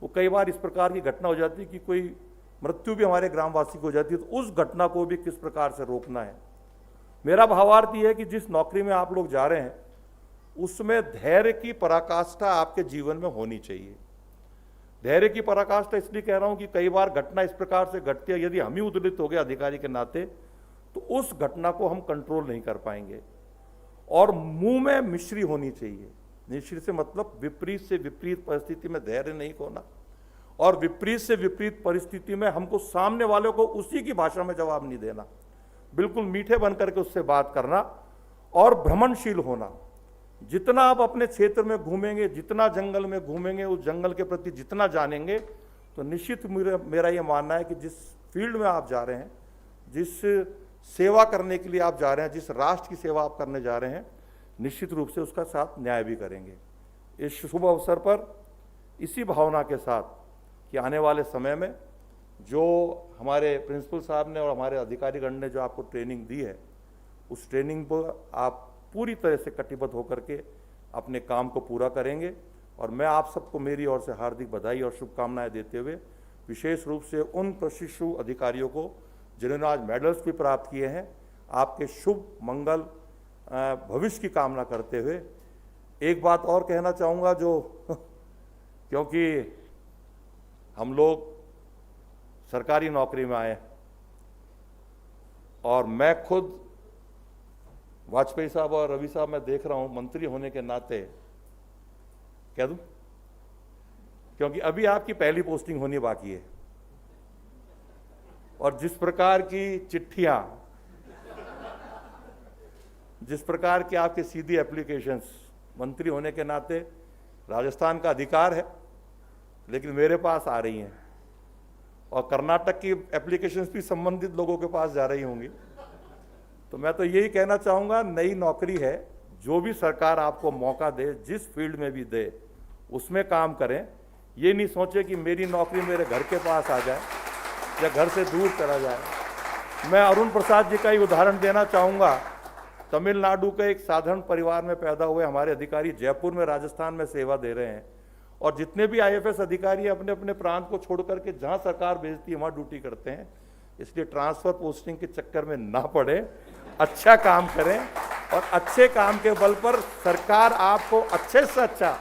वो कई बार इस प्रकार की घटना हो जाती है कि कोई मृत्यु भी हमारे ग्रामवासी को हो जाती है। तो उस घटना को भी किस प्रकार से रोकना है। मेरा भावार्थ ये है कि जिस नौकरी में आप लोग जा रहे हैं, उसमें धैर्य की पराकाष्ठा आपके जीवन में होनी चाहिए। धैर्य की पराकाष्ठा इसलिए कह रहा हूं कि कई बार घटना इस प्रकार से घटती है, यदि हम ही उद्विग्न हो गए अधिकारी के नाते, तो उस घटना को हम कंट्रोल नहीं कर पाएंगे। और मुंह में मिश्री होनी चाहिए। मिश्री से मतलब विपरीत से विपरीत परिस्थिति में धैर्य नहीं खोना, और विपरीत से विपरीत परिस्थिति में हमको सामने वालों को उसी की भाषा में जवाब नहीं देना, बिल्कुल मीठे बन करके उससे बात करना और भ्रमणशील होना। जितना आप अपने क्षेत्र में घूमेंगे, जितना जंगल में घूमेंगे, उस जंगल के प्रति जितना जानेंगे, तो निश्चित मेरा ये मानना है कि जिस फील्ड में आप जा रहे हैं, जिस सेवा करने के लिए आप जा रहे हैं, जिस राष्ट्र की सेवा आप करने जा रहे हैं, निश्चित रूप से उसका साथ न्याय भी करेंगे। इस शुभ अवसर पर इसी भावना के साथ कि आने वाले समय में जो हमारे प्रिंसिपल साहब ने और हमारे अधिकारीगण ने जो आपको ट्रेनिंग दी है, उस ट्रेनिंग पर आप पूरी तरह से कटिबद्ध होकर के अपने काम को पूरा करेंगे। और मैं आप सबको मेरी ओर से हार्दिक बधाई और शुभकामनाएं देते हुए, विशेष रूप से उन प्रशिक्षु अधिकारियों को जिन्होंने आज मेडल्स भी प्राप्त किए हैं, आपके शुभ मंगल भविष्य की कामना करते हुए एक बात और कहना चाहूँगा, जो क्योंकि हम लोग सरकारी नौकरी में आए और मैं खुद वाजपेयी साहब और रवि साहब मैं देख रहा हूं, मंत्री होने के नाते कह दूं, क्योंकि अभी आपकी पहली पोस्टिंग होनी बाकी है, और जिस प्रकार की चिट्ठियां, जिस प्रकार की आपके सीधी एप्लीकेशंस, मंत्री होने के नाते राजस्थान का अधिकार है लेकिन मेरे पास आ रही हैं, और कर्नाटक की एप्लीकेशंस भी संबंधित लोगों के पास जा रही होंगी। तो मैं तो यही कहना चाहूँगा, नई नौकरी है, जो भी सरकार आपको मौका दे, जिस फील्ड में भी दे, उसमें काम करें। ये नहीं सोचे कि मेरी नौकरी मेरे घर के पास आ जाए या घर से दूर चला जाए। मैं अरुण प्रसाद जी का ही उदाहरण देना चाहूँगा। तमिलनाडु के एक साधारण परिवार में पैदा हुए हमारे अधिकारी जयपुर में, राजस्थान में सेवा दे रहे हैं, और जितने भी आईएफएस अधिकारी अपने अपने प्रांत को छोड़ करके जहाँ सरकार भेजती है वहाँ ड्यूटी करते हैं। इसलिए ट्रांसफर पोस्टिंग के चक्कर में ना पड़े, अच्छा काम करें, और अच्छे काम के बल पर सरकार आपको अच्छे से अच्छा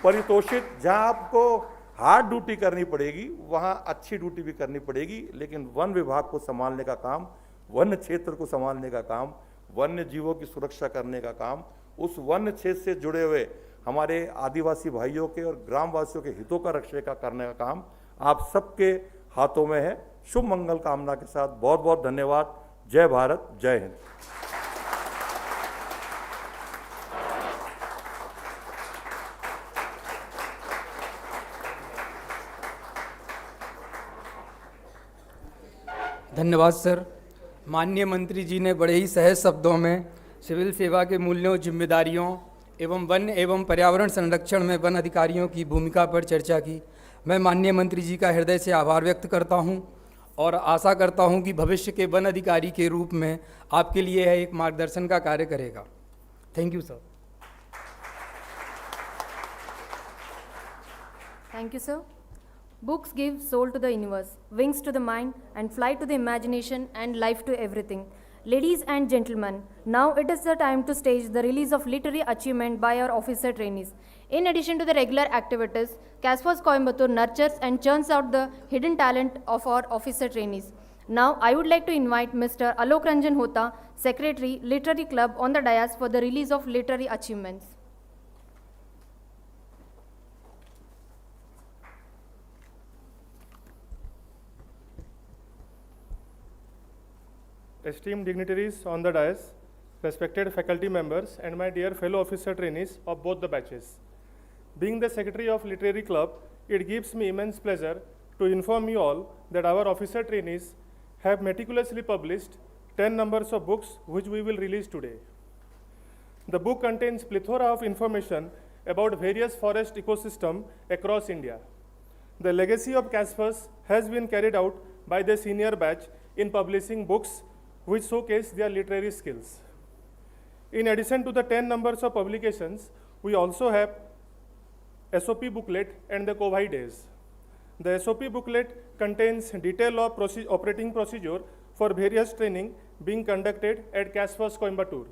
परितोषित, जहाँ आपको हार्ड ड्यूटी करनी पड़ेगी वहाँ अच्छी ड्यूटी भी करनी पड़ेगी, लेकिन वन विभाग को संभालने का काम, वन क्षेत्र को संभालने का काम, वन्य जीवों की सुरक्षा करने का काम, उस वन क्षेत्र से जुड़े हुए हमारे आदिवासी भाइयों के और ग्रामवासियों के हितों का रक्षा करने का काम आप सबके हाथों में है। शुभ मंगल कामना के साथ बहुत बहुत धन्यवाद। जय भारत, जय हिंद। धन्यवाद सर। माननीय मंत्री जी ने बड़े ही सहज शब्दों में सिविल सेवा के मूल्यों, जिम्मेदारियों एवं वन एवं पर्यावरण संरक्षण में वन अधिकारियों की भूमिका पर चर्चा की। मैं माननीय मंत्री जी का हृदय से आभार व्यक्त करता हूं और आशा करता हूं कि भविष्य के वन अधिकारी के रूप में आपके लिए यह एक मार्गदर्शन का कार्य करेगा। Thank you sir. Thank you, sir. Books give soul to the universe, wings to the mind, and flight to the imagination, and life to everything. Ladies and gentlemen, now it is the time to stage the release of literary achievement by our officer trainees. In addition to the regular activities, CASFOS Coimbatore nurtures and churns out the hidden talent of our officer trainees. Now, I would like to invite Mr. Alok Ranjan Hota, Secretary, Literary Club, on the dais for the release of literary achievements. Esteemed dignitaries on the dais, respected faculty members, and my dear fellow officer trainees of both the batches. Being the Secretary of Literary Club, it gives me immense pleasure to inform you all that our officer trainees have meticulously published 10 numbers of books which we will release today. The book contains plethora of information about various forest ecosystem across India. The legacy of CASFOS has been carried out by the senior batch in publishing books which showcase their literary skills. In addition to the 10 numbers of publications, we also have SOP booklet and the COVID days. The SOP booklet contains detail of operating procedure for various training being conducted at CASFOS Coimbatore.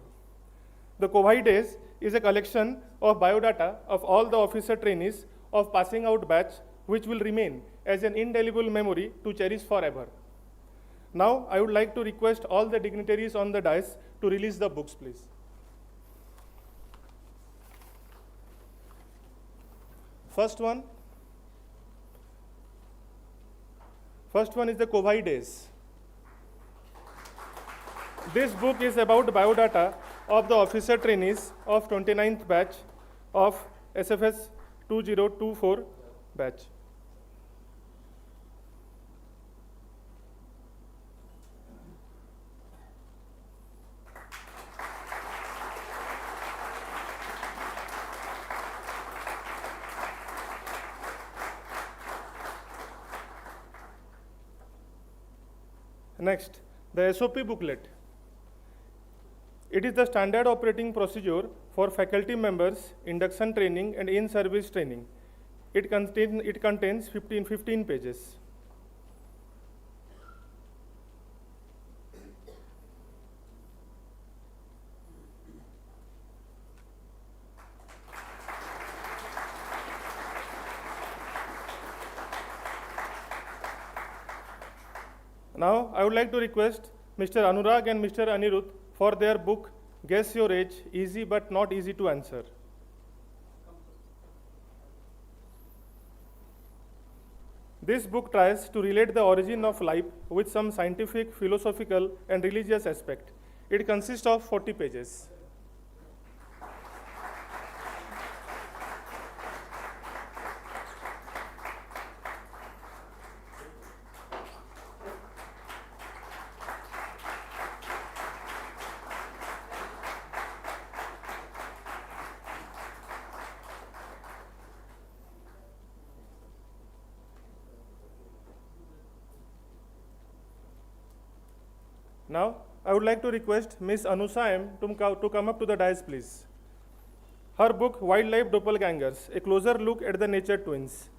The COVID days is a collection of biodata of all the officer trainees of passing out batch which will remain as an indelible memory to cherish forever. Now, I would like to request all the dignitaries on the dais to release the books, please. First one is the COVID Days. This book is about biodata of the officer trainees of 29th batch of SFS 2024 batch. Next, the SOP booklet. It is the standard operating procedure for faculty members, induction training and in-service training. It contains 15 pages. Now, I would like to request Mr. Anurag and Mr. Anirudh for their book, Guess Your Age, Easy but Not Easy to Answer. This book tries to relate the origin of life with some scientific, philosophical, and religious aspect. It consists of 40 pages. Now, I would like to request Ms. Anusa M. to come up to the dais, please. Her book, Wildlife Doppelgangers, A Closer Look at the Nature Twins.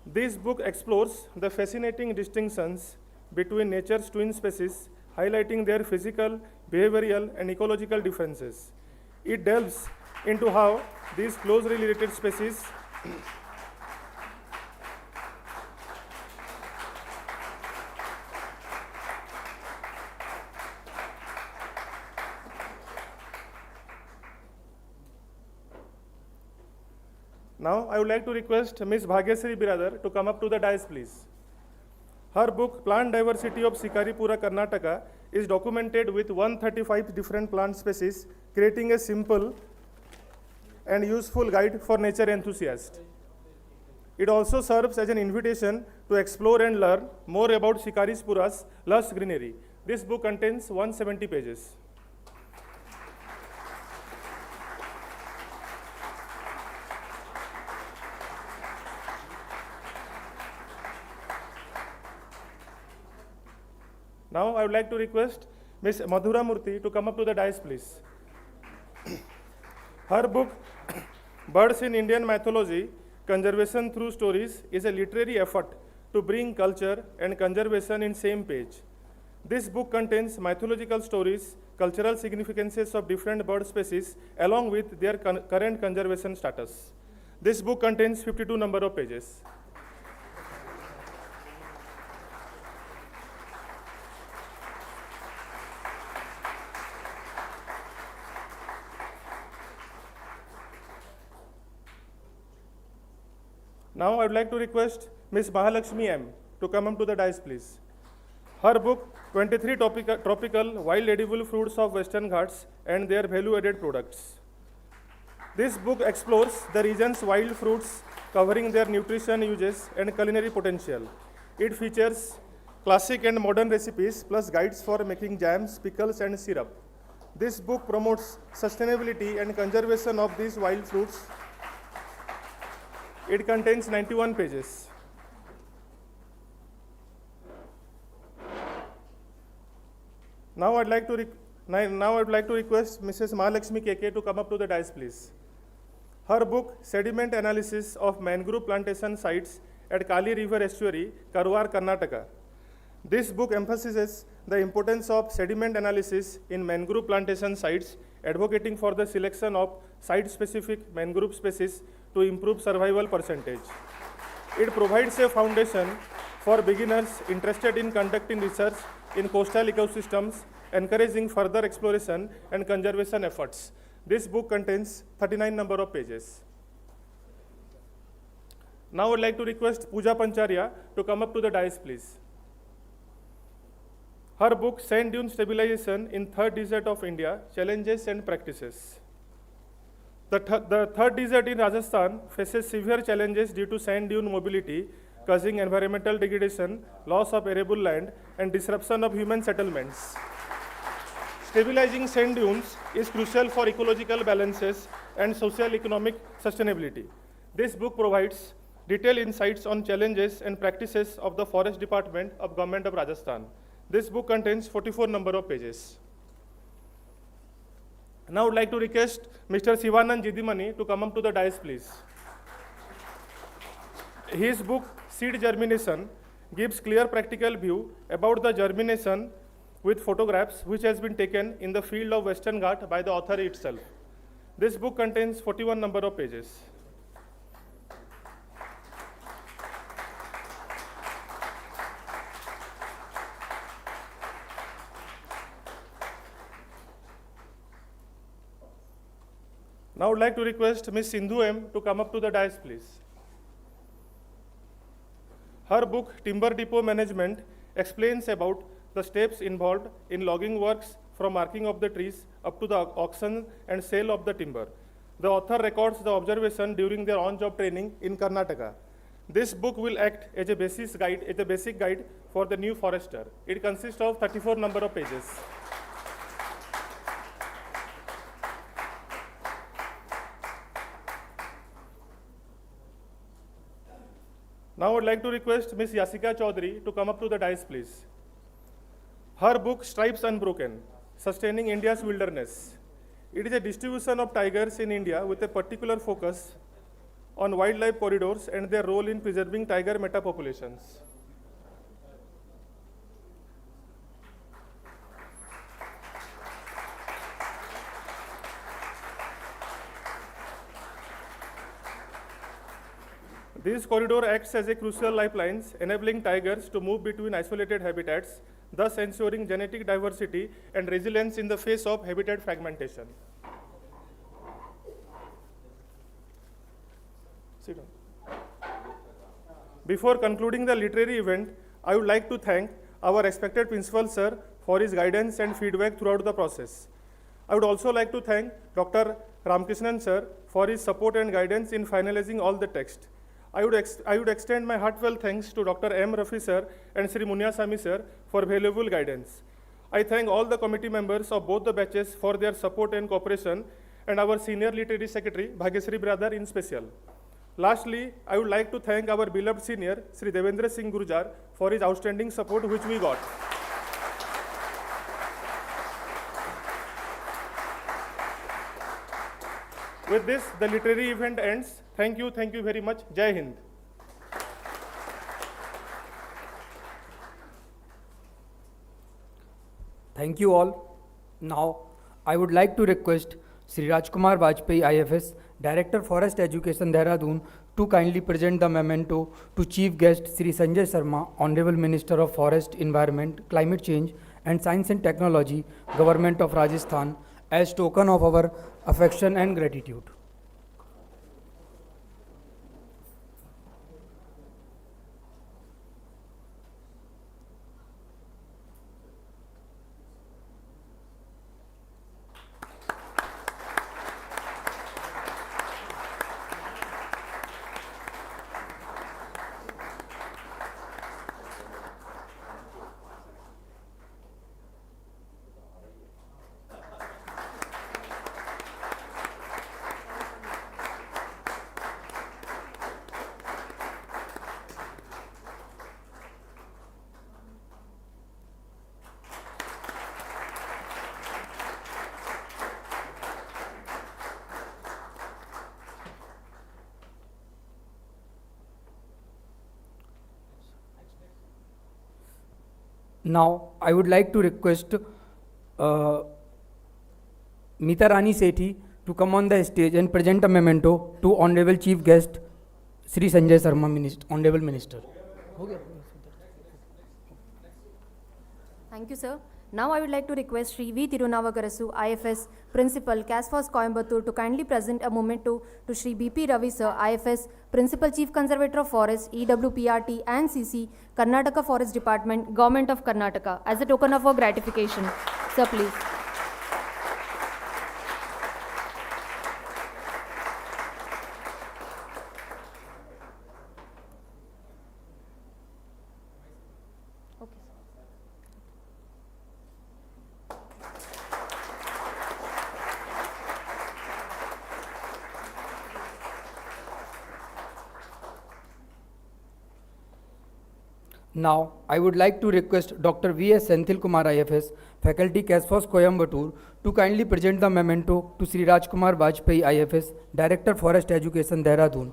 This book explores the fascinating distinctions between nature's twin species, highlighting their physical, behavioral, and ecological differences. It delves into how these closely related species Now, I would like to request Ms. Bhagyasri Biradar to come up to the dais, please. Her book, Plant Diversity of Sikaripura, Karnataka, is documented with 135 different plant species, creating a simple and useful guide for nature enthusiasts. It also serves as an invitation to explore and learn more about Sikaripura's lush greenery. This book contains 170 pages. Now, I would like to request Ms. Madhura Murthy to come up to the dais, please. Her book, Birds in Indian Mythology, Conservation Through Stories, is a literary effort to bring culture and conservation in same page. This book contains mythological stories, cultural significances of different bird species, along with their current conservation status. This book contains 52 number of pages. Now, I would like to request Ms. Mahalakshmi M. to come up to the dais, please. Her book, 23 Tropical Wild Edible Fruits of Western Ghats and Their Value-Added Products. This book explores the region's wild fruits, covering their nutrition uses and culinary potential. It features classic and modern recipes, plus guides for making jams, pickles, and syrup. This book promotes sustainability and conservation of these wild fruits. It contains 91 pages. Now I would like to request Mrs. Mahalakshmi KK to come up to the dais, please. Her book, Sediment Analysis of Mangrove Plantation Sites at Kali River Estuary, Karwar, Karnataka. This book emphasizes the importance of sediment analysis in mangrove plantation sites, advocating for the selection of site-specific mangrove species to improve survival percentage. It provides a foundation for beginners interested in conducting research in coastal ecosystems, encouraging further exploration and conservation efforts. This book contains 39 number of pages. Now I would like to request Pooja Pancharya to come up to the dais, please. Her book, Sand Dune Stabilization in Third Desert of India, Challenges and Practices. The third desert in Rajasthan faces severe challenges due to sand dune mobility, causing environmental degradation, loss of arable land, and disruption of human settlements. Stabilizing sand dunes is crucial for ecological balances and socio-economic sustainability. This book provides detailed insights on challenges and practices of the Forest Department of Government of Rajasthan. This book contains 44 number of pages. Now I would like to request Mr. Sivanand Jidimani to come up to the dais, please. His book, Seed Germination, gives clear practical view about the germination with photographs which has been taken in the field of Western Ghat by the author itself. This book contains 41 number of pages. Now I would like to request Ms. Sindhu M to come up to the dais, please. Her book, Timber Depot Management, explains about the steps involved in logging works from marking of the trees up to the auction and sale of the timber. The author records the observation during their on-job training in Karnataka. This book will act as a basic guide for the new forester. It consists of 34 number of pages. Now I would like to request Ms. Yasika Chaudhary to come up to the dais, please. Her book, Stripes Unbroken, Sustaining India's Wilderness. It is a distribution of tigers in India with a particular focus on wildlife corridors and their role in preserving tiger metapopulations. This corridor acts as a crucial lifelines, enabling tigers to move between isolated habitats, thus ensuring genetic diversity and resilience in the face of habitat fragmentation. Sit down. Before concluding the literary event, I would like to thank our respected principal sir for his guidance and feedback throughout the process. I would also like to thank Dr. Ramkrishnan sir for his support and guidance in finalizing all the text. I would extend my heartfelt thanks to Dr. M. Rafi sir and Sri Munyasamy sir for valuable guidance. I thank all the committee members of both the batches for their support and cooperation, and our senior literary secretary, Bhagyasri brother in special. Lastly, I would like to thank our beloved senior, Sri Devendra Singh Gurjar, for his outstanding support which we got. With this, the literary event ends. Thank you very much. Jai Hind. Thank you all. Now, I would like to request Sri Rajkumar Vajpayee IFS, Director Forest Education Dehradun, to kindly present the memento to Chief Guest Sri Sanjay Sharma, Honorable Minister of Forest, Environment, Climate Change and Science and Technology, Government of Rajasthan, as token of our affection and gratitude. Now, I would like to request Meeta Rani Sethi to come on the stage and present a memento to Honorable Chief Guest Shri Sanjay Sharma, Honorable Minister. Thank you, sir. Now I would like to request Shri V. Tirunavakarasu, IFS, Principal, CASFOS Coimbatore, to kindly present a memento to Shri B.P. Ravi, sir, IFS, Principal Chief Conservator of Forest, EWPRT and CC, Karnataka Forest Department, Government of Karnataka, as a token of our gratification. Sir, please. Okay, sir. Now, I would like to request Dr. V.S. Senthil Kumar IFS, Faculty CASFOS Coimbatore, to kindly present the memento to Sri Rajkumar Vajpayee IFS, Director Forest Education, Dehradun.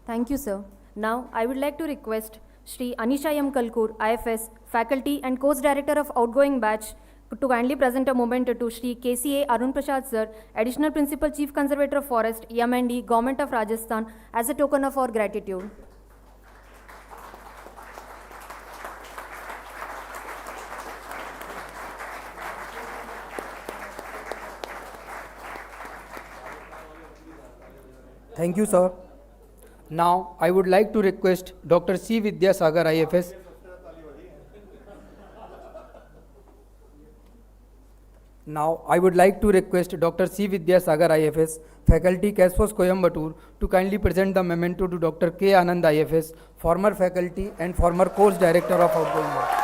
Thank you, sir. Now, I would like to request Shri Anisha M. Kalkur, IFS, Faculty and Course Director of Outgoing Batch, to kindly present a memento to Shri KCA Arun Prasad, sir, Additional Principal Chief Conservator of Forest, EM&D, Government of Rajasthan, as a token of our gratitude. Thank you, sir. Now, I would like to request Dr. C. Vidyasagar IFS. Now, I would like to request Dr. C. Vidyasagar IFS, Faculty CASFOS Coimbatore, to kindly present the memento to Dr. K. Anand IFS, former faculty and former course director of Outgoing Batch.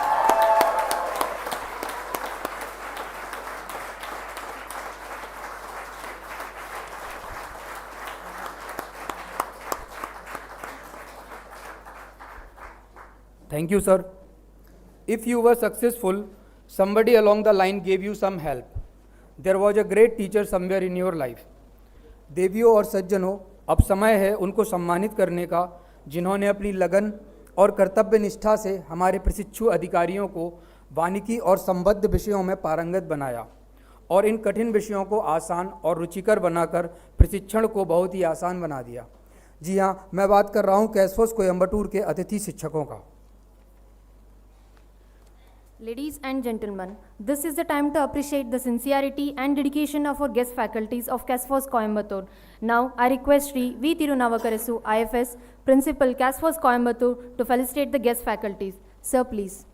Thank you, sir. If you were successful, somebody along the line gave you some help. There was a great teacher somewhere in your life. देवियों और सज्जनों, अब समय है उनको सम्मानित करने का, जिन्होंने अपनी लगन और कर्तव्य निष्ठा से हमारे प्रशिक्षु अधिकारियों को वानिकी और संबद्ध विषयों में पारंगत बनाया और इन कठिन विषयों को आसान और रुचिकर बनाकर प्रशिक्षण को बहुत ही आसान बना दिया। जी हाँ, मैं बात कर रहा हूँ कैसफोस कोयम्बटूर के अतिथि शिक्षकों का। Ladies and gentlemen, this is the time to appreciate the sincerity and dedication of our guest faculties of CASFOS Coimbatore. Now, I request Shri V. Tirunavakarasu, IFS, Principal, CASFOS Coimbatore, to felicitate the guest faculties. Sir, please.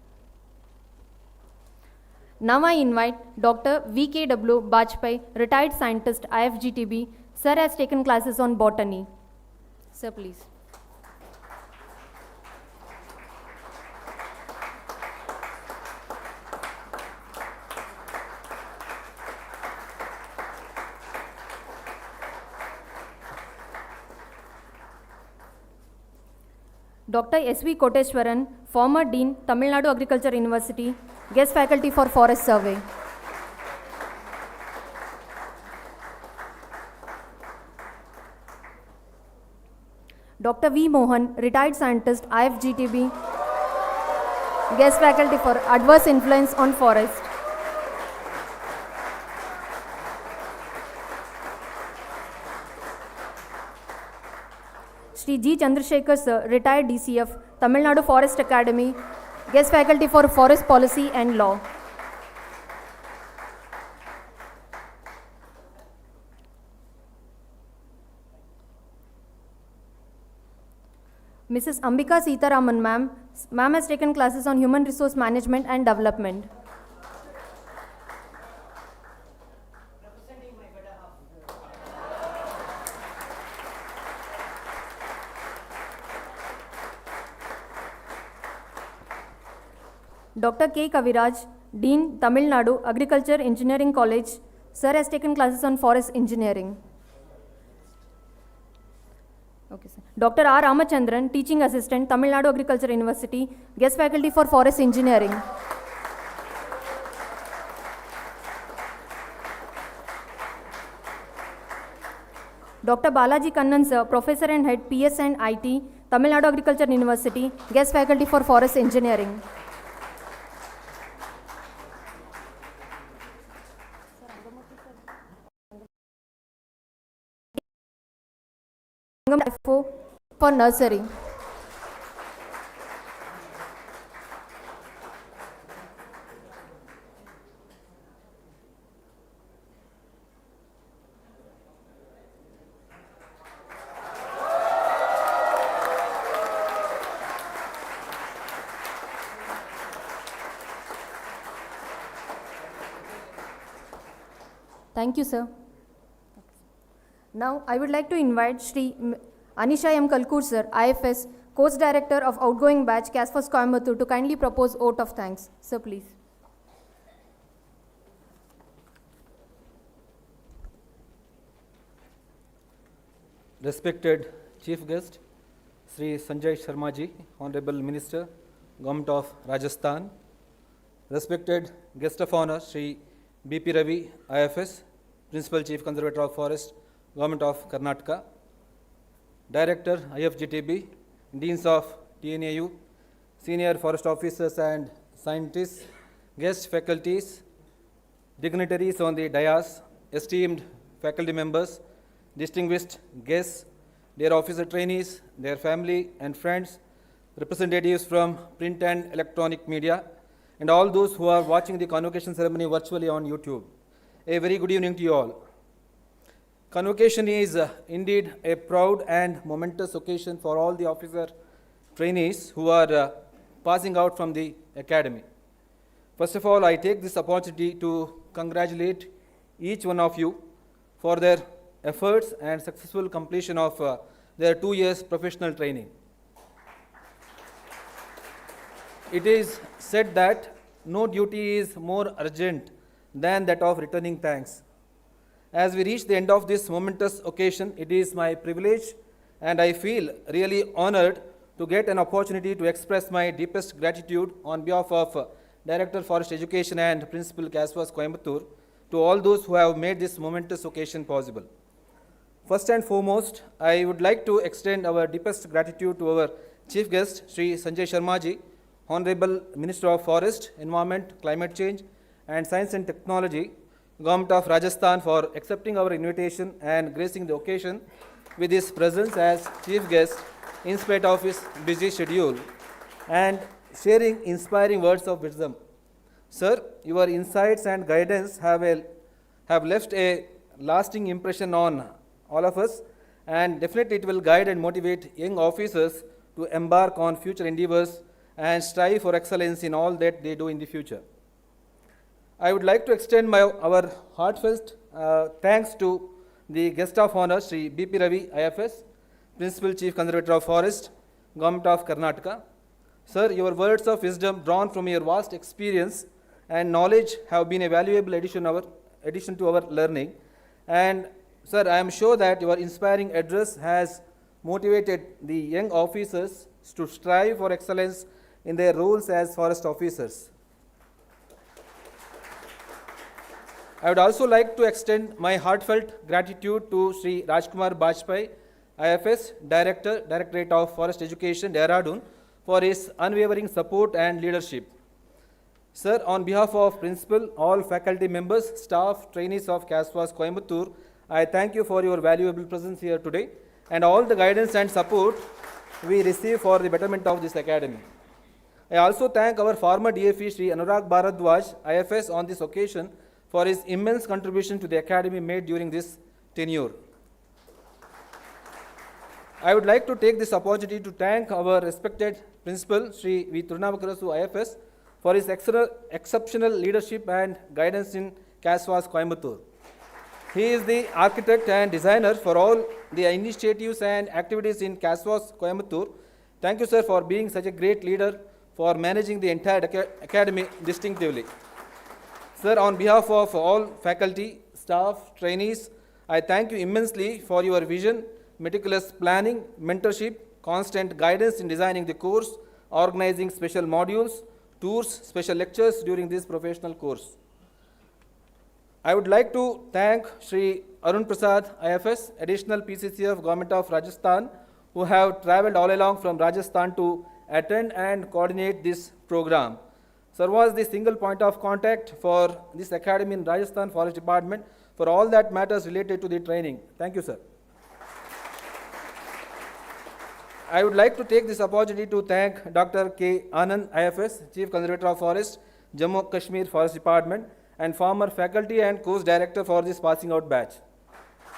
Now I invite Dr. V.K.W. Bajpayee, retired scientist, IFGTB. Sir has taken classes on botany. Sir, please. Dr. S.V. Koteshwaran, former Dean, Tamil Nadu Agriculture University, guest faculty for Forest Survey. Dr. V. Mohan, retired scientist, IFGTB, guest faculty for Adverse Influence on Forest. Shri G. Chandrasekhar, sir, retired DCF, Tamil Nadu Forest Academy, guest faculty for Forest Policy and Law. Mrs. Ambika Sitaraman, ma'am. Ma'am has taken classes on Human Resource Management and Development. Dr. K. Kaviraj, Dean, Tamil Nadu Agriculture Engineering College. Sir has taken classes on Forest Engineering. Okay, sir. Dr. R. Ramachandran, Teaching Assistant, Tamil Nadu Agriculture University, guest faculty for Forest Engineering. Dr. Balaji Kannan sir, Professor and Head PS and IT, Tamil Nadu Agriculture University, Guest Faculty for Forest Engineering. For nursery. Thank you, sir. Now, I would like to invite Shri Anisha M. Kalkur, sir, IFS, Course Director of Outgoing Batch, CASFOS Coimbatore, to kindly propose vote of thanks. Sir, please. Respected Chief Guest, Sri Sanjay Sharma ji, Honorable Minister, Government of Rajasthan. Respected Guest of Honor, Sri B.P. Ravi, IFS, Principal Chief Conservator of Forest, Government of Karnataka. Director, IFGTB, Deans of TNAU, Senior Forest Officers and Scientists, guest faculties, dignitaries on the dais, esteemed faculty members, distinguished guests, dear officer trainees, their family and friends, representatives from print and electronic media, and all those who are watching the convocation ceremony virtually on YouTube. A very good evening to you all. Convocation is indeed a proud and momentous occasion for all the officer trainees who are passing out from the academy. First of all, I take this opportunity to congratulate each one of you for their efforts and successful completion of their 2 years professional training. It is said that no duty is more urgent than that of returning thanks. As we reach the end of this momentous occasion, it is my privilege and I feel really honored to get an opportunity to express my deepest gratitude on behalf of Director Forest Education and Principal CASFOS Coimbatore to all those who have made this momentous occasion possible. First and foremost, I would like to extend our deepest gratitude to our Chief Guest, Sri Sanjay Sharma ji, Honorable Minister of Forest, Environment, Climate Change and Science and Technology, Government of Rajasthan, for accepting our invitation and gracing the occasion with his presence as Chief Guest in spite of his busy schedule and sharing inspiring words of wisdom. Sir, your insights and guidance have left a lasting impression on all of us, and definitely it will guide and motivate young officers to embark on future endeavors and strive for excellence in all that they do in the future. I would like to extend our heartfelt thanks to the guest of honor, Sri B.P. Ravi, IFS, Principal Chief Conservator of Forest, Government of Karnataka. Sir, your words of wisdom drawn from your vast experience and knowledge have been a valuable addition to our learning. And sir, I am sure that your inspiring address has motivated the young officers to strive for excellence in their roles as forest officers. I would also like to extend my heartfelt gratitude to Sri Rajkumar Bajpai, IFS, Director, Directorate of Forest Education, Dehradun, for his unwavering support and leadership. Sir, on behalf of Principal, all faculty members, staff, trainees of CASFOS Coimbatore, I thank you for your valuable presence here today and all the guidance and support we receive for the betterment of this academy. I also thank our former DFE, Sri Anurag Bharadwaj, IFS, on this occasion for his immense contribution to the academy made during this tenure. I would like to take this opportunity to thank our respected Principal, Sri V. Turunavakarasu, IFS, for his exceptional leadership and guidance in CASFOS Coimbatore. He is the architect and designer for all the initiatives and activities in CASFOS Coimbatore. Thank you, sir, for being such a great leader for managing the entire academy distinctively. Sir, on behalf of all faculty, staff, trainees, I thank you immensely for your vision, meticulous planning, mentorship, constant guidance in designing the course, organizing special modules, tours, special lectures during this professional course. I would like to thank Shri Arun Prasad, IFS, Additional PCC of Government of Rajasthan, who have travelled all along from Rajasthan to attend and coordinate this program. Sir was the single point of contact for this academy in Rajasthan Forest Department for all that matters related to the training. Thank you, sir. I would like to take this opportunity to thank Dr. K. Anand, IFS, Chief Conservator of Forest, Jammu Kashmir Forest Department, and former faculty and course director for this passing out batch.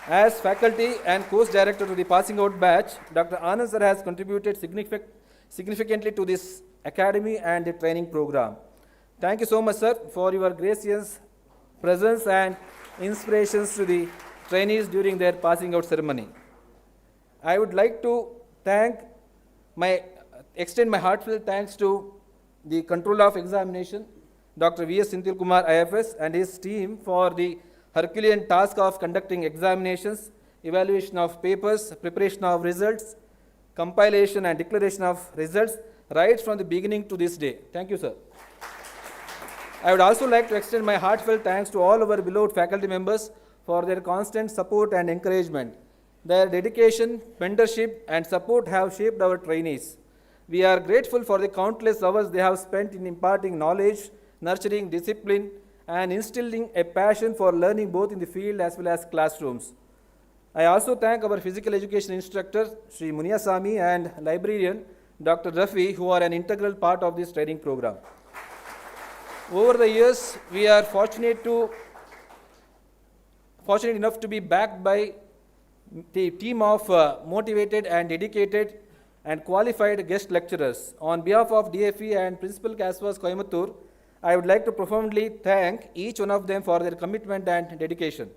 As faculty and course director to the passing out batch, Dr. Anand sir has contributed significantly to this academy and the training program. Thank you so much, sir, for your gracious presence and inspirations to the trainees during their passing out ceremony. I would like to extend my heartfelt thanks to the Controller of Examination, Dr. V.S. Senthil Kumar, IFS, and his team for the Herculean task of conducting examinations, evaluation of papers, preparation of results, compilation and declaration of results, right from the beginning to this day. Thank you, sir. I would also like to extend my heartfelt thanks to all our beloved faculty members for their constant support and encouragement. Their dedication, mentorship, and support have shaped our trainees. We are grateful for the countless hours they have spent in imparting knowledge, nurturing discipline, and instilling a passion for learning both in the field as well as classrooms. I also thank our physical education instructor, Sri Muniyasamy, and librarian, Dr. Rafi, who are an integral part of this training program. Over the years, we are fortunate enough to be backed by the team of motivated and dedicated and qualified guest lecturers. On behalf of DFE and Principal CASFOS Coimbatore, I would like to profoundly thank each one of them for their commitment and dedication.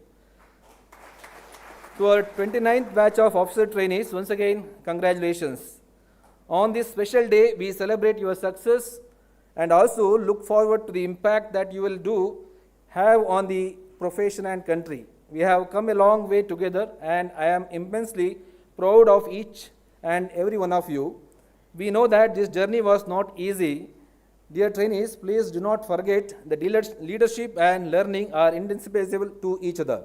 To our 29th batch of officer trainees, once again, congratulations. On this special day, we celebrate your success and also look forward to the impact that you will have on the profession and country. We have come a long way together, and I am immensely proud of each and every one of you. We know that this journey was not easy. Dear trainees, please do not forget that leadership and learning are indispensable to each other.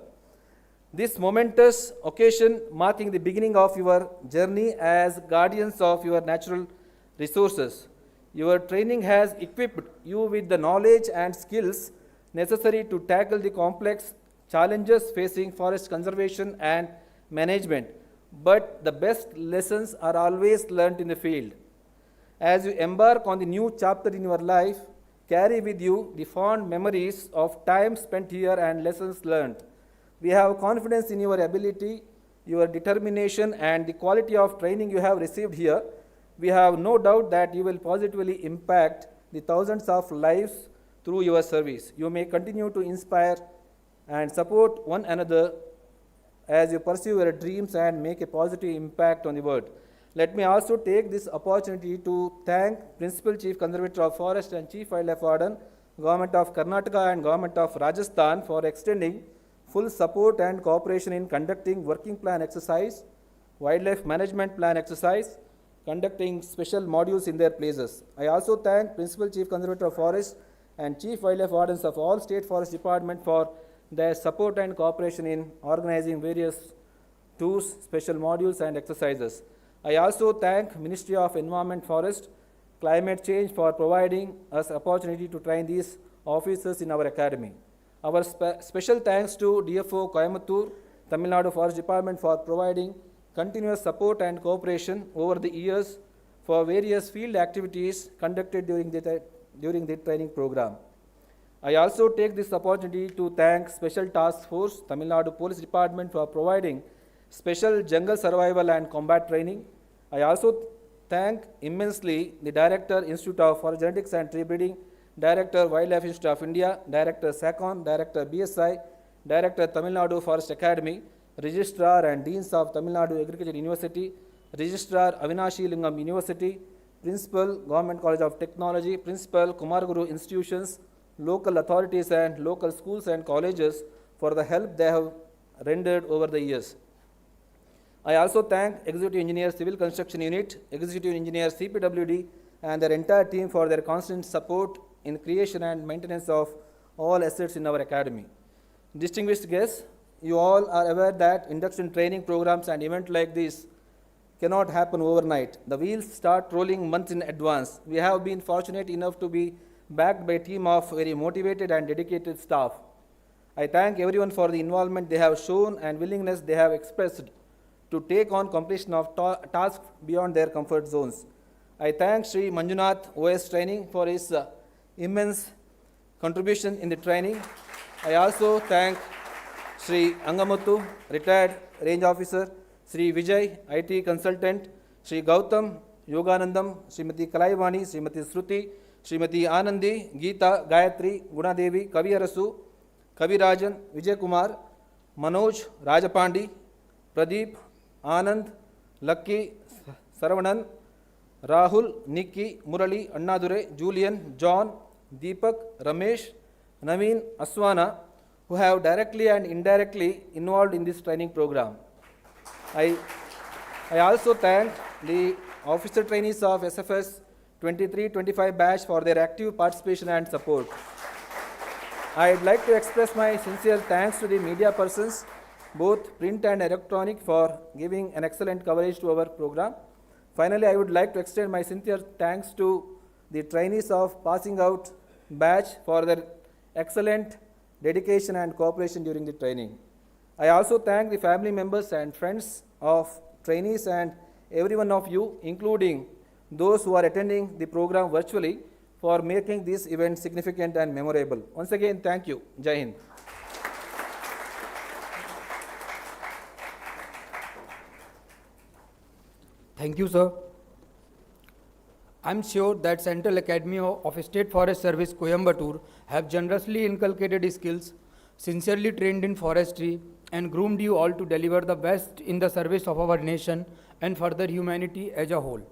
This momentous occasion marking the beginning of your journey as guardians of your natural resources. Your training has equipped you with the knowledge and skills necessary to tackle the complex challenges facing forest conservation and management. But the best lessons are always learnt in the field. As you embark on the new chapter in your life, carry with you the fond memories of time spent here and lessons learned. We have confidence in your ability, your determination, and the quality of training you have received here. We have no doubt that you will positively impact the thousands of lives through your service. You may continue to inspire and support one another as you pursue your dreams and make a positive impact on the world. Let me also take this opportunity to thank Principal Chief Conservator of Forest and Chief Wildlife Warden, Government of Karnataka and Government of Rajasthan for extending full support and cooperation in conducting working plan exercise, wildlife management plan exercise, conducting special modules in their places. I also thank Principal Chief Conservator of Forest and Chief Wildlife Wardens of all State Forest Department for their support and cooperation in organizing various tours, special modules and exercises. I also thank Ministry of Environment, Forest, Climate Change for providing us opportunity to train these officers in our academy. Our special thanks to DFO Coimbatore, Tamil Nadu Forest Department for providing continuous support and cooperation over the years for various field activities conducted during the training program. I also take this opportunity to thank Special Task Force, Tamil Nadu Police Department for providing special jungle survival and combat training. I also thank immensely the Director, Institute of Forest Genetics and Tree Breeding, Director, Wildlife Institute of India, Director, SACON, Director, BSI, Director, Tamil Nadu Forest Academy, Registrar and Deans of Tamil Nadu Agriculture University, Registrar, Avinashi Lingam University, Principal, Government College of Technology, Principal, Kumaraguru Institutions, local authorities and local schools and colleges for the help they have rendered over the years. I also thank Executive Engineer Civil Construction Unit, Executive Engineer CPWD and their entire team for their constant support in creation and maintenance of all assets in our academy. distinguished guests, you all are aware that induction training programs and events like this cannot happen overnight. The wheels start rolling months in advance. We have been fortunate enough to be backed by a team of very motivated and dedicated staff. I thank everyone for the involvement they have shown and willingness they have expressed to take on completion of tasks beyond their comfort zones. I thank Sri Manjunath OS Training for his immense contribution in the training. I also thank Sri Angamuthu, retired range officer, Sri Vijay, IT consultant, Sri Gautam, Yoganandam, Srimati Kalaivani, Srimati Sruti, Srimati Anandi, Geeta, Gayatri, Gunadevi, Kavi Arasu, Kavi Rajan, Vijay Kumar, Manoj, Rajapandi, Pradeep, Anand, Lucky, Saravanan, Rahul, Nikki, Murali, Annadure, Julian, John, Deepak, Ramesh, Naveen, Aswana, who have directly and indirectly involved in this training program. I also thank the officer trainees of SFS 23-25 batch for their active participation and support. I'd like to express my sincere thanks to the media persons, both print and electronic, for giving an excellent coverage to our program. Finally, I would like to extend my sincere thanks to the trainees of passing out batch for their excellent dedication and cooperation during the training. I also thank the family members and friends of trainees and every one of you, including those who are attending the program virtually, for making this event significant and memorable. Once again, thank you. Jai Hind. Thank you, sir. I'm sure that Central Academy of State Forest Service, Coimbatore, have generously inculcated skills, sincerely trained in forestry, and groomed you all to deliver the best in the service of our nation and further humanity as a whole.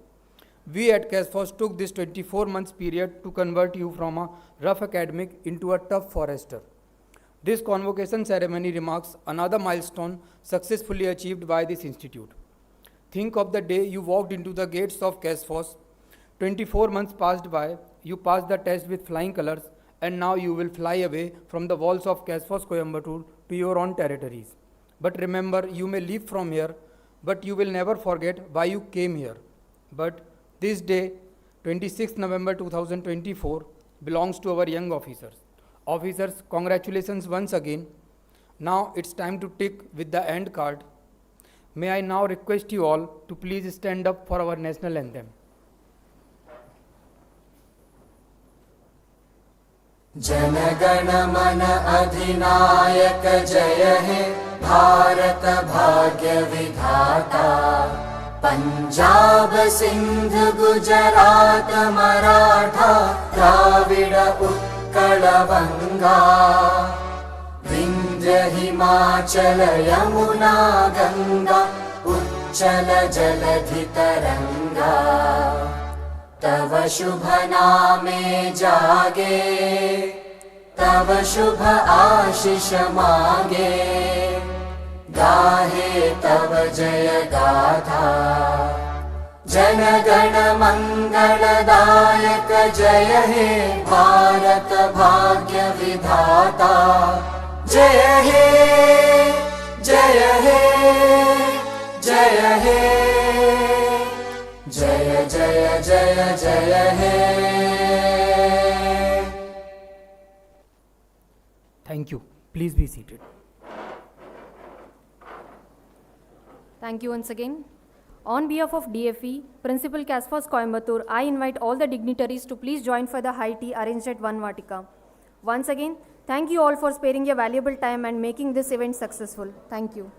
We at CASFOS took this 24 months period to convert you from a rough academic into a tough forester. This convocation ceremony remarks another milestone successfully achieved by this institute. Think of the day you walked into the gates of CASFOS. 24 months passed by, you passed the test with flying colors, and now you will fly away from the walls of CASFOS Coimbatore to your own territories. But remember, you may leave from here, but you will never forget why you came here. But this day, 26th November 2024, belongs to our young officers. Officers, congratulations once again. Now it's time to tick with the end card. May I now request you all to please stand up for our national anthem. जनगण मन अधिनायक जय हे भारत भाग्य विधाता पंजाब सिंध गुजरात मराठा द्राविड उत्कल बंगा विंध्य हिमाचल यमुना गंगा उच्चल जलधि तरंगा तव शुभ नामे जागे तव शुभ आशीष मांगे गाहे तव जय गाथा जन गण मंगलदायक जय हे भारत भाग्य विधाता जय हे जय हे जय हे जय जय जय जय हे Thank you. Please be seated. Thank you once again. On behalf of DFE, Principal CASFOS Coimbatore, I invite all the dignitaries to please join for the high tea arranged at 1 Vatika. Once again, thank you all for sparing your valuable time and making this event successful. Thank you.